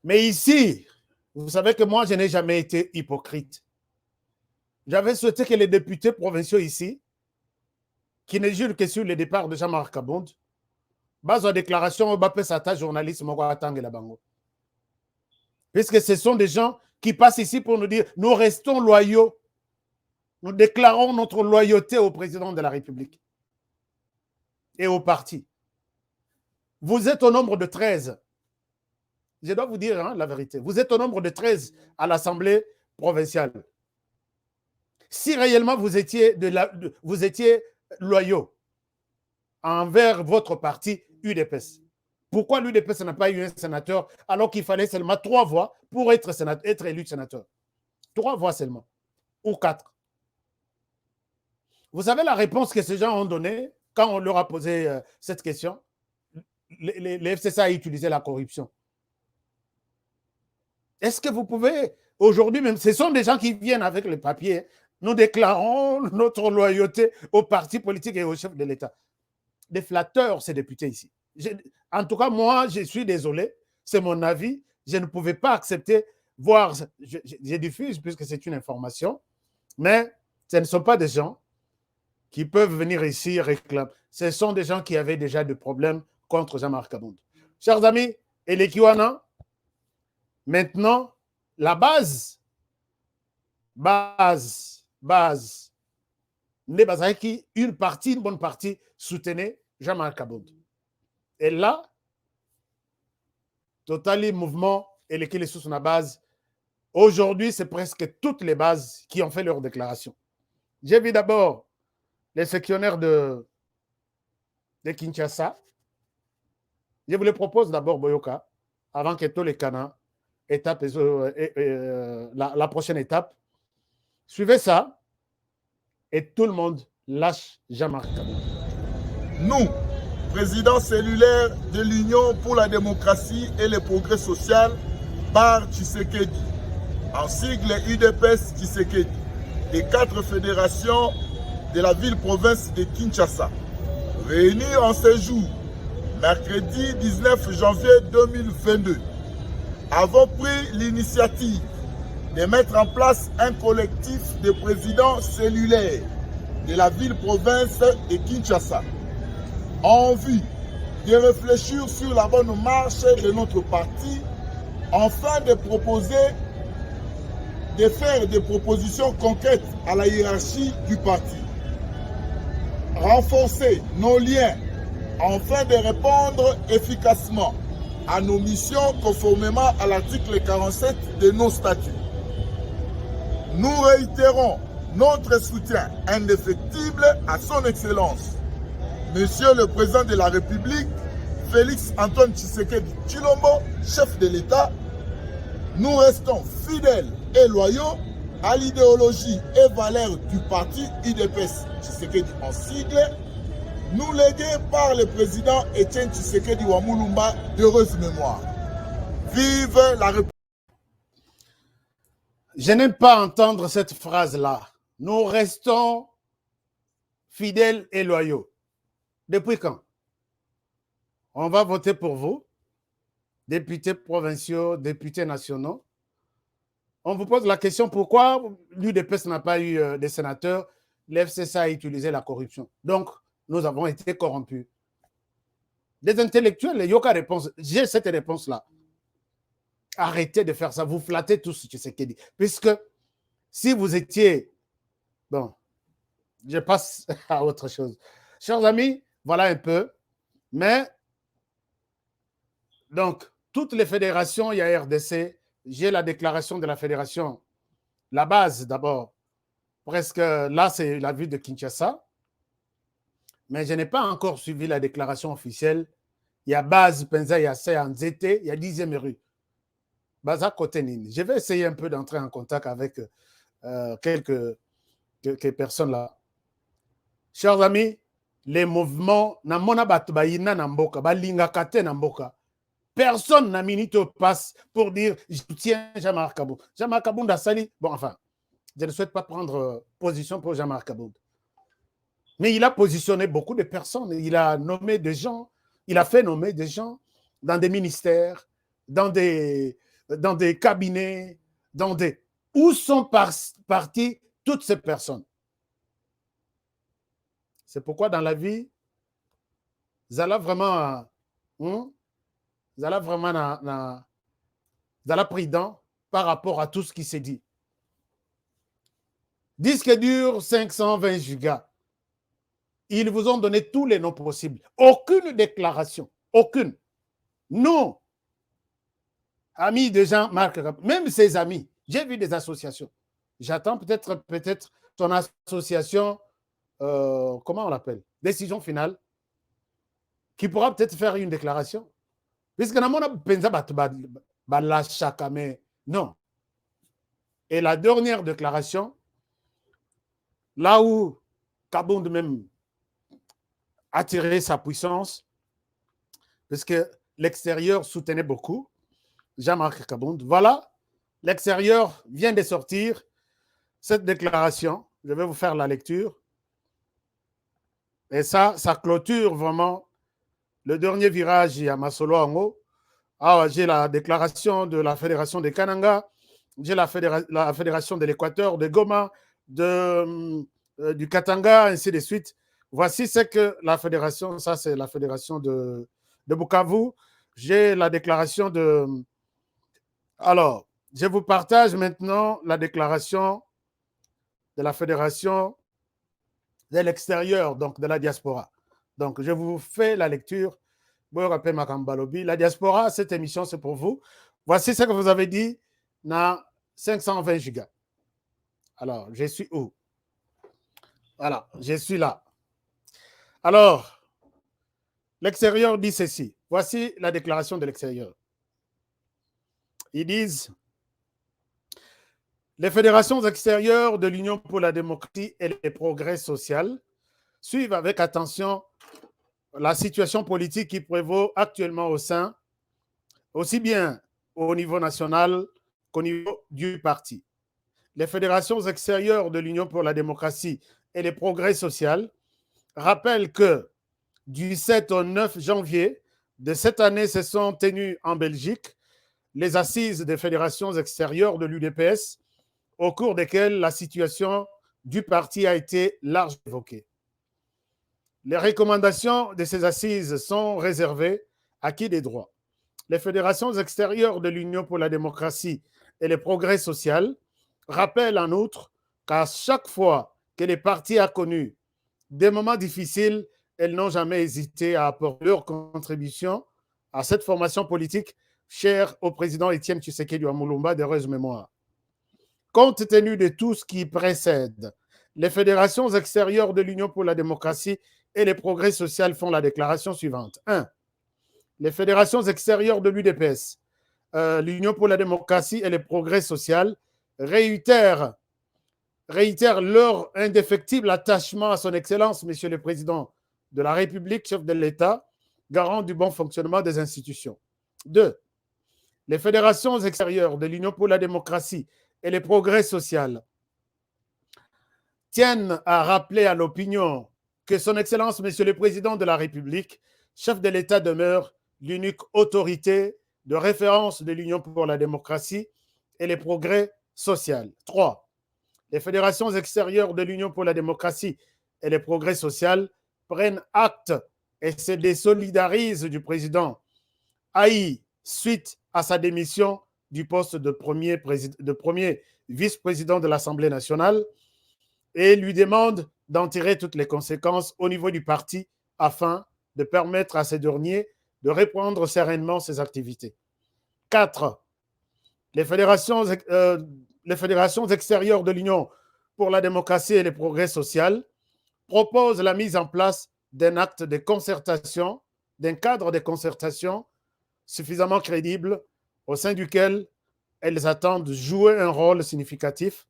Mais ici, vous savez que moi, je n'ai jamais été hypocrite. J'avais souhaité que les députés provinciaux ici, qui ne jurent que sur le départ de Jean-Marc Kabound, base en déclaration, Sata, journaliste, puisque ce sont des gens qui passent ici pour nous dire nous restons loyaux. Nous déclarons notre loyauté au président de la République et au parti. Vous êtes au nombre de 13. Je dois vous dire la vérité. Vous êtes au nombre de 13 à l'Assemblée provinciale. Si réellement vous étiez loyaux envers votre parti UDPS, pourquoi l'UDPS n'a pas eu un sénateur alors qu'il fallait seulement 3 voix pour être élu sénateur? 3 voix seulement, ou 4. Vous savez la réponse que ces gens ont donnée quand on leur a posé cette question? Les FCC a utilisé la corruption. Est-ce que vous pouvez, aujourd'hui même, ce sont des gens qui viennent avec les papiers, nous déclarons notre loyauté au parti politique et au chef de l'État. Des flatteurs, ces députés ici. En tout cas, moi, je suis désolé, c'est mon avis, je ne pouvais pas accepter, voire, je diffuse puisque c'est une information, mais ce ne sont pas des gens qui peuvent venir ici réclamer. Ce sont des gens qui avaient déjà des problèmes contre Jean-Marc Kabound. Chers amis, et les Kiwana, maintenant, la base, une bonne partie soutenait Jean-Marc Kabound. Et là, Totali Mouvement et les qui sont sur la base, aujourd'hui, c'est presque toutes les bases qui ont fait leur déclaration. J'ai vu d'abord les sectionnaires de Kinshasa. Je vous les propose d'abord, Boyoka, avant que tous les canards étape la prochaine étape. Suivez ça et tout le monde lâche Jean-Marc Kabound. Nous, président cellulaire de l'Union pour la démocratie et le progrès social par Tshisekedi, en sigle UDPS Tshisekedi, des 4 fédérations de la ville-province de Kinshasa, réunis en ce jour, mercredi 19 janvier 2022, avons pris l'initiative de mettre en place un collectif de présidents cellulaires de la ville-province de Kinshasa en vue de réfléchir sur la bonne marche de notre parti, afin de faire des propositions concrètes à la hiérarchie du parti. Renforcer nos liens afin de répondre efficacement à nos missions conformément à l'article 47 de nos statuts. Nous réitérons notre soutien indéfectible à son Excellence, Monsieur le Président de la République, Félix Antoine Tshisekedi Tshilombo, chef de l'État. Nous restons fidèles et loyaux à l'idéologie et valeurs du parti UDPS Tshisekedi en sigle, nous légués par le président Etienne Tshisekedi Wamulumba d'heureuse mémoire. Vive la République! Je n'aime pas entendre cette phrase-là. Nous restons fidèles et loyaux. Depuis quand? On va voter pour vous, députés provinciaux, députés nationaux. On vous pose la question pourquoi l'UDPS n'a pas eu des sénateurs, l'FCSA a utilisé la corruption. Donc, nous avons été corrompus. Des intellectuels, il n'y a aucune réponse. J'ai cette réponse-là. Arrêtez de faire ça. Vous flattez tous ce que c'est dit. Puisque si vous étiez... Bon, je passe à autre chose. Chers amis, voilà un peu. Mais, donc, toutes les fédérations, il y a RDC, j'ai la déclaration de la fédération, la base d'abord, presque là c'est la ville de Kinshasa, mais je n'ai pas encore suivi la déclaration officielle. Il y a base, Penza, il y a Nzete, il y a 10e rue. Baza Kotenine. Je vais essayer un peu d'entrer en contact avec quelques personnes là. Chers amis, les mouvements, personne n'a minute au passe pour dire je tiens Jean-Marc Kabound. Jean-Marc Kabound a sali. Bon, enfin, je ne souhaite pas prendre position pour Jean-Marc Kabound. Mais il a positionné beaucoup de personnes. Il a nommé des gens, il a fait nommer des gens dans des ministères, dans des cabinets, dans des... Où sont parties toutes ces personnes? C'est pourquoi dans la vie, Zala vraiment prudent par rapport à tout ce qui s'est dit. Disque dur 520 gigas. Ils vous ont donné tous les noms possibles. Aucune déclaration. Aucune. Non. Amis de Jean-Marc, même ses amis. J'ai vu des associations. J'attends peut-être son association, comment on l'appelle? Décision finale, qui pourra peut-être faire une déclaration. Puisque non. Et la dernière déclaration, là où Kabound même a tiré sa puissance, parce que l'extérieur soutenait beaucoup Jean-Marc Kabound. Voilà, l'extérieur vient de sortir cette déclaration. Je vais vous faire la lecture. Et ça clôture vraiment le dernier virage à Masolo Ango. Ah, j'ai la déclaration de la Fédération des Kananga, j'ai la Fédération de l'Équateur, de Goma, du Katanga, ainsi de suite. Voici ce que la fédération, ça c'est la fédération de Bukavu. J'ai la déclaration de... Alors, je vous partage maintenant la déclaration de la fédération de l'extérieur, donc de la diaspora. Donc, je vous fais la lecture. La diaspora, cette émission, c'est pour vous. Voici ce que vous avez dit dans 520 gigas. Alors, je suis où? Voilà, je suis là. Alors, l'extérieur dit ceci. Voici la déclaration de l'extérieur. Ils disent: les fédérations extérieures de l'Union pour la démocratie et le progrès social suivent avec attention la situation politique qui prévaut actuellement au sein, aussi bien au niveau national qu'au niveau du parti. Les fédérations extérieures de l'Union pour la démocratie et le progrès social rappellent que du 7 au 9 janvier de cette année se sont tenues en Belgique les assises des fédérations extérieures de l'UDPS, au cours desquelles la situation du parti a été largement évoquée. Les recommandations de ces assises sont réservées à qui des droits. Les fédérations extérieures de l'Union pour la démocratie et le progrès social rappellent en outre qu'à chaque fois que les partis ont connu des moments difficiles, elles n'ont jamais hésité à apporter leur contribution à cette formation politique chère au président Étienne Tshisekedi Amulumba d'heureuse mémoire. Compte tenu de tout ce qui précède, les fédérations extérieures de l'Union pour la démocratie et les progrès sociaux font la déclaration suivante. 1. Les fédérations extérieures de l'UDPS, l'Union pour la démocratie et les progrès sociaux, réitèrent leur indéfectible attachement à son Excellence, Monsieur le Président de la République, chef de l'État, garant du bon fonctionnement des institutions. 2. Les fédérations extérieures de l'Union pour la démocratie et les progrès sociaux tiennent à rappeler à l'opinion que son Excellence, Monsieur le Président de la République, chef de l'État, demeure l'unique autorité de référence de l'Union pour la démocratie et les progrès sociaux. 3. Les fédérations extérieures de l'Union pour la démocratie et les progrès sociaux prennent acte et se désolidarisent du président Haï suite à sa démission du poste de premier vice-président de l'Assemblée nationale et lui demandent d'en tirer toutes les conséquences au niveau du parti afin de permettre à ces derniers de reprendre sereinement ses activités. 4. Les fédérations extérieures de l'Union pour la démocratie et les progrès sociaux proposent la mise en place d'un acte de concertation, d'un cadre de concertation suffisamment crédible au sein duquel elles attendent jouer un rôle significatif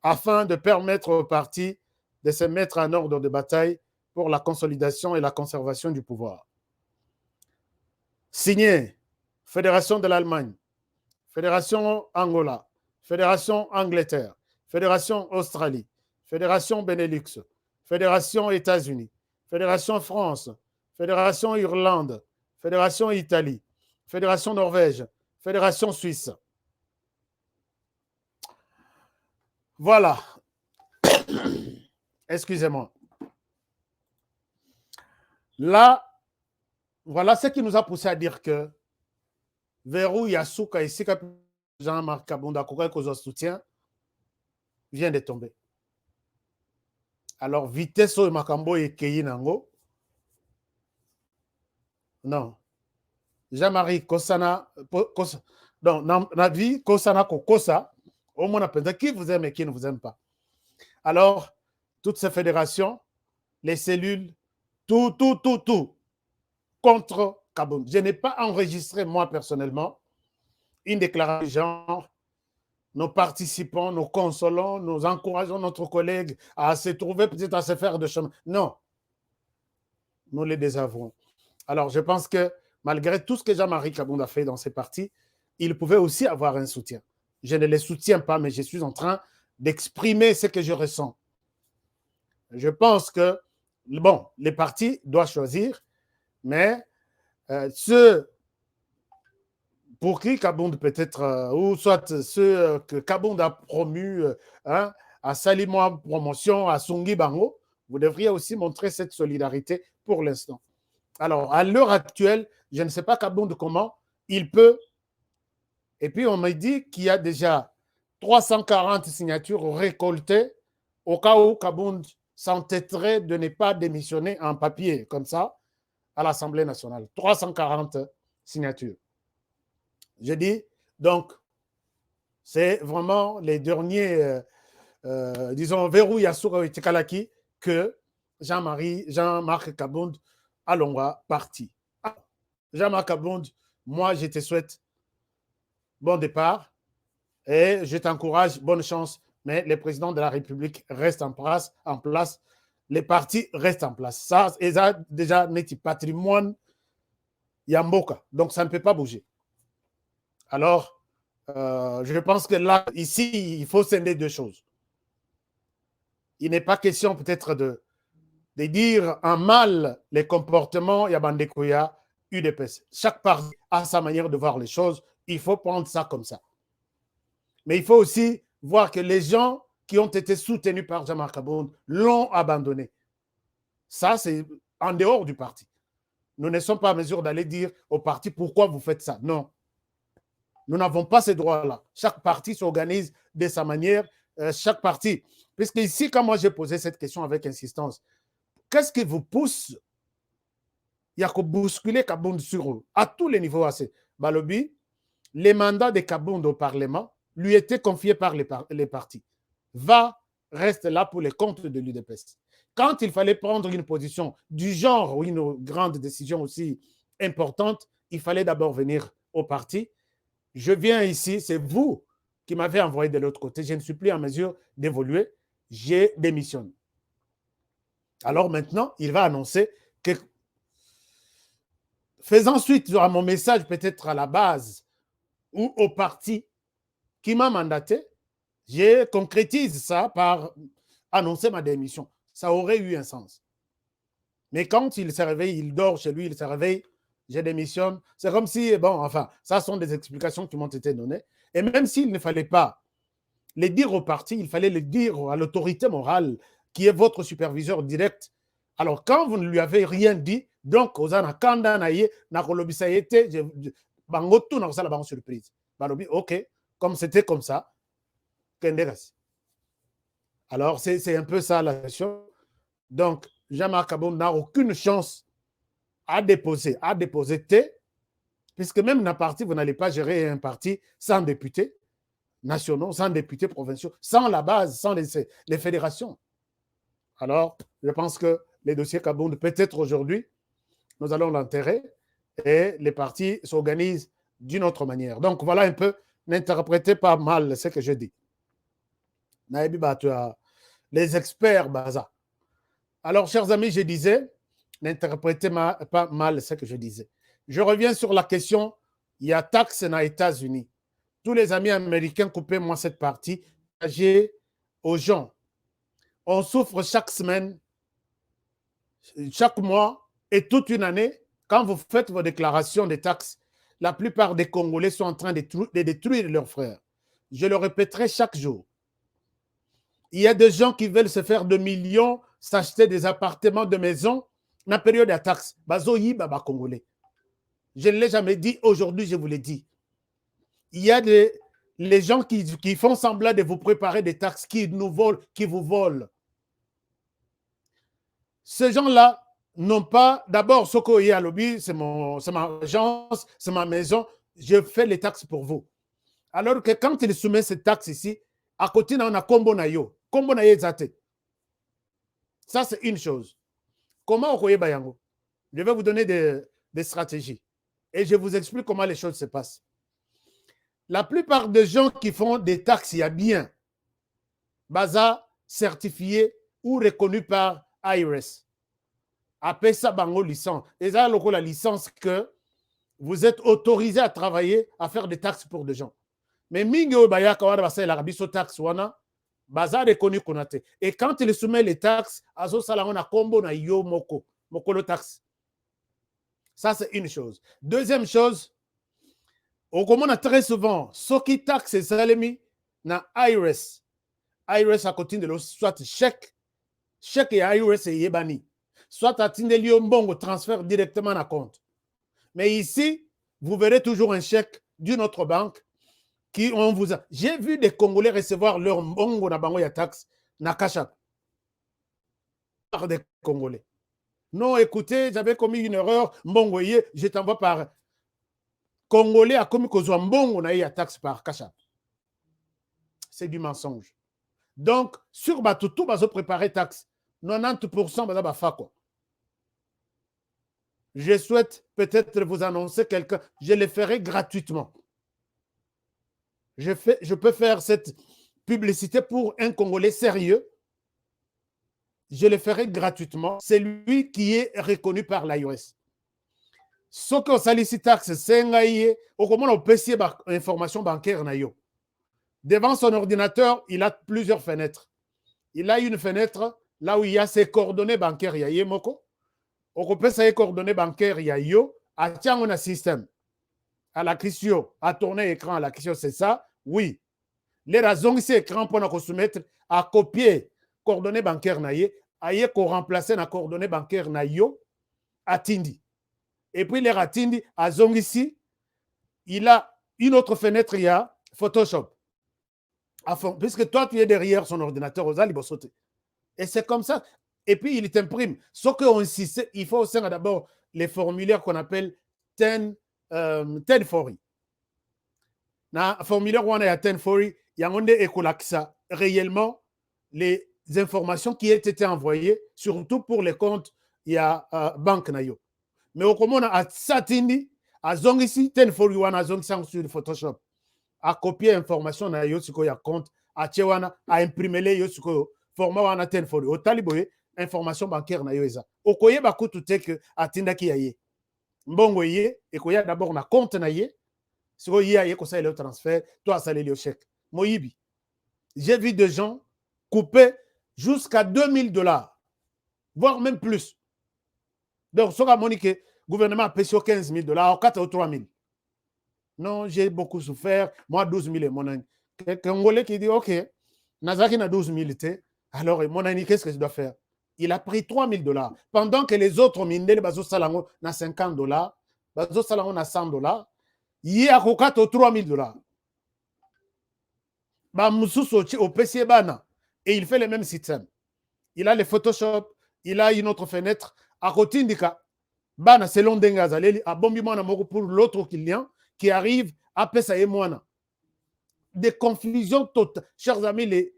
afin de permettre aux partis de se mettre en ordre de bataille pour la consolidation et la conservation du pouvoir. Signé Fédération de l'Allemagne, Fédération Angola, Fédération Angleterre, Fédération Australie, Fédération Benelux, Fédération États-Unis, Fédération France, Fédération Irlande, Fédération Italie, Fédération Norvège, Fédération Suisse. Voilà. Excusez-moi. Là, voilà ce qui nous a poussé à dire que Verrou Yasuka et Sika Jean-Marc Kabunda Koureko soutien vient de tomber. Alors, vitesse au Makambo et Keyinango. Non. Jean-Marie Kosana. Donc, dans la vie, Kosana Kokosa, au moins, on a qui vous aime et qui ne vous aime pas. Alors, toutes ces fédérations, les cellules, tout, contre Kabound. Je n'ai pas enregistré, moi, personnellement, une déclaration genre, nous participons, nous consolons, nous encourageons notre collègue à se trouver, peut-être à se faire de chemin. Non. Nous les désavouons. Alors, je pense que malgré tout ce que Jean-Marie Kabound a fait dans ses partis, il pouvait aussi avoir un soutien. Je ne les soutiens pas, mais je suis en train d'exprimer ce que je ressens. Je pense que, bon, les partis doivent choisir, mais ceux pour qui Kabound peut-être, ou soit ceux que Kabound a promus, à Salimoa Promotion, à Sungi Bango, vous devriez aussi montrer cette solidarité pour l'instant. Alors, à l'heure actuelle, je ne sais pas Kabound comment il peut. Et puis, on m'a dit qu'il y a déjà 340 signatures récoltées au cas où Kabound s'entêterait de ne pas démissionner en papier, comme ça, à l'Assemblée nationale. 340 signatures. Je dis, donc, c'est vraiment les derniers, disons, Verrou Yasuka et Tikalaki que Jean-Marc Kabound a Longwa parti. Jean-Marc Kabound, moi, je te souhaite bon départ et je t'encourage, bonne chance, mais le président de la République reste en place, les partis restent en place. Ça, déjà, n'est patrimoine Yamboka, donc ça ne peut pas bouger. Alors, je pense que là, ici, il faut scinder deux choses. Il n'est pas question peut-être de dire en mal les comportements Yabandekoya, UDPS. Chaque parti a sa manière de voir les choses. Il faut prendre ça comme ça. Mais il faut aussi voir que les gens qui ont été soutenus par Jean-Marc Kabound l'ont abandonné. Ça, c'est en dehors du parti. Nous ne sommes pas en mesure d'aller dire au parti pourquoi vous faites ça. Non. Nous n'avons pas ces droits-là. Chaque parti s'organise de sa manière. Chaque parti. Puisque ici, quand moi j'ai posé cette question avec insistance, qu'est-ce qui vous pousse il y a que bousculer Kabound sur eux, à tous les niveaux. Balobi, les mandats de Kabound au Parlement lui étaient confiés par les partis. Reste là pour les comptes de l'UDPS. Quand il fallait prendre une position du genre ou une grande décision aussi importante, il fallait d'abord venir au parti. Je viens ici, c'est vous qui m'avez envoyé de l'autre côté. Je ne suis plus en mesure d'évoluer. J'ai démissionné. Alors maintenant, il va annoncer que, faisant suite à mon message peut-être à la base ou au parti qui m'a mandaté, je concrétise ça par annoncer ma démission. Ça aurait eu un sens. Mais quand il se réveille, il dort chez lui, il se réveille, je démissionne. C'est comme si, bon, enfin, ça sont des explications qui m'ont été données. Et même s'il ne fallait pas les dire au parti, il fallait les dire à l'autorité morale qui est votre superviseur direct. Alors, quand vous ne lui avez rien dit, donc, surprise. Ok, comme c'était comme ça, alors c'est un peu ça la question. Donc, Jean-Marc Kabound n'a aucune chance à déposer T, puisque même dans un parti, vous n'allez pas gérer un parti sans députés nationaux, sans députés provinciaux, sans la base, sans les fédérations. Alors, je pense que les dossiers Kabound, peut-être aujourd'hui, nous allons l'enterrer et les partis s'organisent d'une autre manière. Donc, voilà un peu, n'interprétez pas mal ce que je dis. Les experts, Baza. Alors, chers amis, je disais, n'interprétez pas mal ce que je disais. Je reviens sur la question, il y a taxe aux États-Unis. Tous les amis américains, coupez-moi cette partie, partagez aux gens. On souffre chaque semaine, chaque mois et toute une année. Quand vous faites vos déclarations de taxes, la plupart des Congolais sont en train de détruire leurs frères. Je le répéterai chaque jour. Il y a des gens qui veulent se faire de millions, s'acheter des appartements, de maisons, dans la période de taxes. Congolais. Je ne l'ai jamais dit, aujourd'hui je vous l'ai dit. Il y a les gens qui font semblant de vous préparer des taxes, qui vous volent. Ces gens-là n'ont pas, d'abord, Soko et Alobi, c'est ma agence, c'est ma maison, je fais les taxes pour vous. Alors que quand ils soumettent cette taxe ici, à côté, on a Kombo Nayo. Kombo Nayo Zate. Ça, c'est une chose. Comment Okoye Bayango? Je vais vous donner des stratégies. Et je vous explique comment les choses se passent. La plupart des gens qui font des taxes, il y a bien Baza certifié ou reconnu par IRS. Appelez ça bango licence. Et ça, la licence que vous êtes autorisé à travailler, à faire des taxes pour des gens. Mais mingo baya kawara basa l'Arabie so taxe wana baza reconnu konate. Et quand il soumet les taxes, azo sala on a combo na yo moko le taxe. Ça c'est une chose. Deuxième chose, on commande très souvent ce qui taxe salemi na IRS. IRS à côté de l'autre, soit chèque et IRS et yebani. Soit à Tindelio Mbongo transfert directement à compte. Mais ici, vous verrez toujours un chèque d'une autre banque qui on vous a. J'ai vu des Congolais recevoir leur Mbongo na bango ya taxe na Kachap. Par des Congolais. Non, écoutez, j'avais commis une erreur, Mbongo ye, je t'envoie par Congolais a commis kozwa Mbongo na ya taxe par Kachap. C'est du mensonge. Donc, sur Batutu, bazo préparer taxe. 90% baza bafa quoi. Je souhaite peut-être vous annoncer quelqu'un. Je le ferai gratuitement. Je peux faire cette publicité pour un Congolais sérieux. Je le ferai gratuitement. C'est lui qui est reconnu par l'IRS. Ce que sollicite taxe, c'est comment on peut essayer information bancaire. Devant son ordinateur, il a plusieurs fenêtres. Il a une fenêtre là où il y a ses coordonnées bancaires. Il y a Yemoko. On peut ses coordonnées bancaires. Il y a Yo. À tiens, on a système. À la question, à tourner écran à la question, c'est ça? Oui. Les raisons ici, écran pour nous soumettre à copier coordonnées bancaires naïe, à y remplacer la coordonnée bancaire naïo à Tindi. Et puis les ratindi à zong ici, il a une autre fenêtre, il y a Photoshop. Puisque toi, tu es derrière son ordinateur, aux alibosoté. Et c'est comme ça. Et puis, il t'imprime. Ce qu'on insiste, il faut aussi d'abord les formulaires qu'on appelle 1040. Na formulaire wana ya 1040, yango nde ekolakisa réellement les informations qui ont été envoyées, surtout pour les comptes ya banque na yo. Mais au komona a satindi a zongisi 1040 wana a zongisi sur Photoshop. A copier information na yo siko ya compte, a tie wana a imprimer yo siko format wana 1040. O taliboye information bancaire na yo eza. Okoyeba kutu te que atindaki ya ye. Mbongo ye ekoya d'abord na compte na ye. Siko ye a ye ko ça le transfert, toi ça le chèque. Moyibi. J'ai vu des gens couper jusqu'à $2000, voire même plus. Donc, ce qu'a dit que le gouvernement a payé $15 000, ou 4 ou 3 000. Non, j'ai beaucoup souffert. Moi, 12 000 est mon ami. Quelqu'un Congolais qui dit, OK, Nazaki n'a 12 000, alors mon ami, qu'est-ce que je dois faire? Il a pris $3 000. Pendant que les autres minés, Bazo Salango n'a $50, Bazo Salango n'a $100, il y a 4 ou 3 000 $. Bah, au PC Bana. Et il fait le même système. Il a le Photoshop, il a une autre fenêtre. À côté indika, Bana selon Dengazaleli, à Bombimana pour l'autre client qui arrive à Pessaye Moana. Des confusions totales. Chers amis,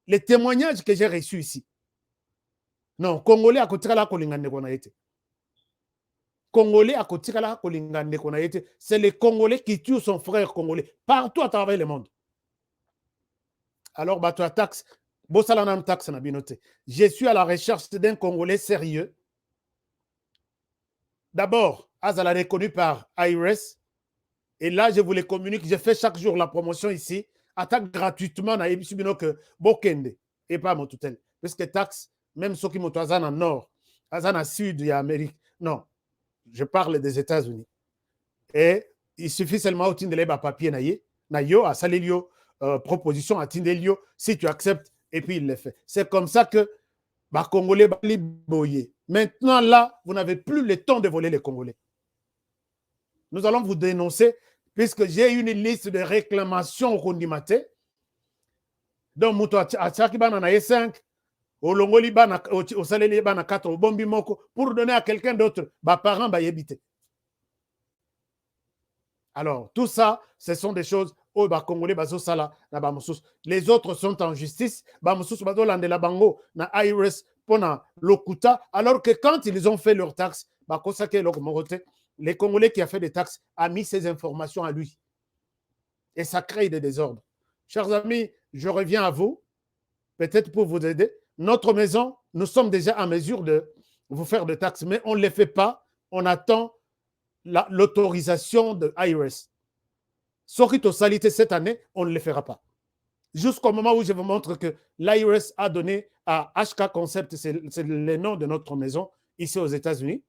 les témoignages que j'ai reçus ici. Non, Congolais à côté de la Kolingane qu'on a été. Congolais à côté de la Kolingane qu'on a été. C'est les Congolais qui tuent son frère congolais partout à travers le monde. Alors, bah, tu as taxe. Je suis à la recherche d'un Congolais sérieux. D'abord, Azala reconnu par IRS. Et là, je vous les communique. Je fais chaque jour la promotion ici. Attaque gratuitement à Ebisubino que Bokende et pas mon tutel. Parce que taxe, même ceux qui montent en nord, en sud et Amérique. Non, je parle des États-Unis. Et il suffit seulement au de l'eba papier nayo, à salilio, proposition à Tindelio, si tu acceptes. Et puis il le fait. C'est comme ça que bah, Congolais bali boyer. Maintenant là, vous n'avez plus le temps de voler les Congolais. Nous allons vous dénoncer puisque j'ai une liste de réclamations au Kondimate. Donc Mouto Atchaki bana na 5, au Longoli bana au Saleli bana 4 au Bombi Moko pour donner à quelqu'un d'autre, bah parents bah yébité. Alors tout ça, ce sont des choses. Les autres sont en justice. Alors que quand ils ont fait leurs taxes, les Congolais qui a fait des taxes a mis ces informations à lui. Et ça crée des désordres. Chers amis, je reviens à vous, peut-être pour vous aider. Notre maison, nous sommes déjà en mesure de vous faire des taxes, mais on ne les fait pas. On attend l'autorisation de IRS. Ce qui est salité cette année, on ne le fera pas. Jusqu'au moment où je vous montre que l'IRS a donné à HK Concept, c'est le nom de notre maison, ici aux États-Unis,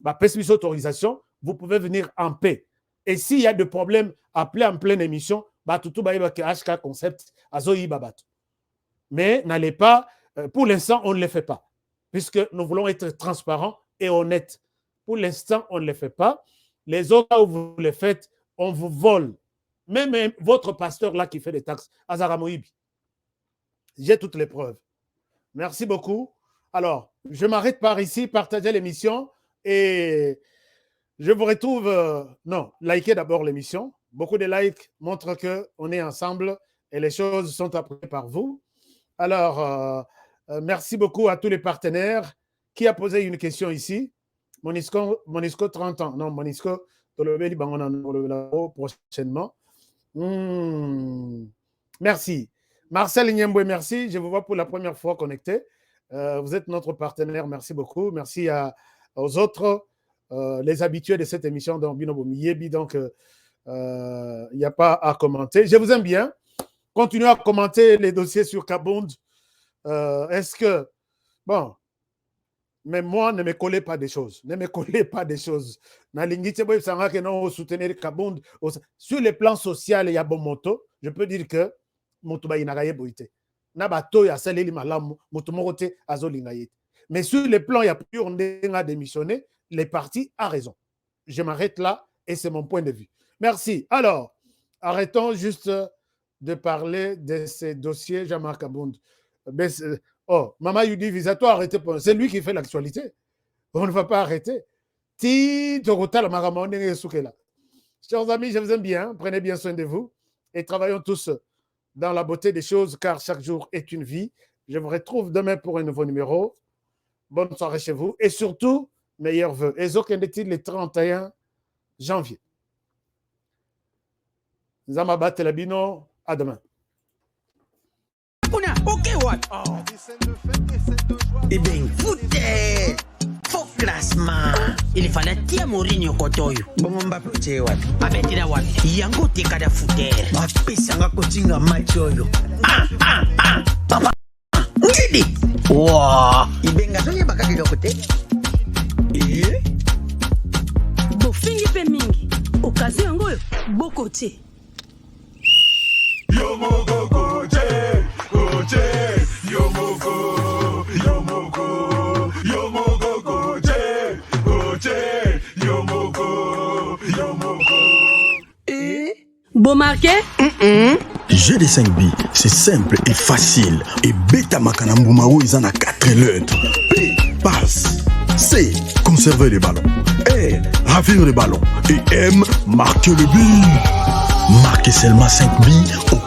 bah, autorisation, vous pouvez venir en paix. Et s'il y a des problèmes, appelez en pleine émission, bah, tout HK Concept, Azoï Babat. Mais n'allez pas, pour l'instant, on ne le fait pas, puisque nous voulons être transparents et honnêtes. Pour l'instant, on ne le fait pas. Les autres, où vous le faites, on vous vole. Même votre pasteur là qui fait des taxes, Azara Moïbi. J'ai toutes les preuves. Merci beaucoup. Alors, je m'arrête par ici, partagez l'émission et je vous retrouve. Non, likez d'abord l'émission. Beaucoup de likes montrent qu'on est ensemble et les choses sont apprises par vous. Alors, merci beaucoup à tous les partenaires. Qui a posé une question ici? Monisco 30 ans. Non, Monisco, prochainement. Merci. Marcel Nyemboué, merci. Je vous vois pour la première fois connecté. Vous êtes notre partenaire. Merci beaucoup. Merci aux autres, les habitués de cette émission dans Binobo Miyebi. Donc, il n'y a pas à commenter. Je vous aime bien. Continuez à commenter les dossiers sur Kabound. Est-ce que... Bon... Mais moi, ne me collez pas des choses. Ne me collez pas des choses. Sur le plan social, il y a bon moto. Je peux dire que mais sur le plan, il y a plus on a démissionné. Les partis a raison. Je m'arrête là et c'est mon point de vue. Merci. Alors, arrêtons juste de parler de ces dossiers Jean-Marc Kabound. Oh, Maman Yudi Visa, toi arrêtez. C'est lui qui fait l'actualité. On ne va pas arrêter. Chers amis, je vous aime bien. Prenez bien soin de vous et travaillons tous dans la beauté des choses car chaque jour est une vie. Je vous retrouve demain pour un nouveau numéro. Bonne soirée chez vous et surtout, meilleurs vœux. Et Zokendetil le 31 janvier. Zamabat Telabino, à demain. Eh bien, foutez! Faux classement. Il fallait tirer Mourinho Kotoyo. Bon, Mbappé, tu es what? Abetira what? Yango teka da fouter. Apesanga kotinga match oyo. Papa. Ngidi. Wow. Ibenga sonye bakaki lokote. Bofingi pe mingi. Okazi yango bokote. Yomoko goje, goje, yomoko, yomoko, yomoko goje, goje, yomoko, yomoko. Bon marqué? GD5B, c'est simple et facile. Et Beta Makanambumao, ils en a 4 lettres. P, passe. C, conserver les ballons. R, ravir les ballons. Et M, marquer le but. Marquez seulement 5 billes au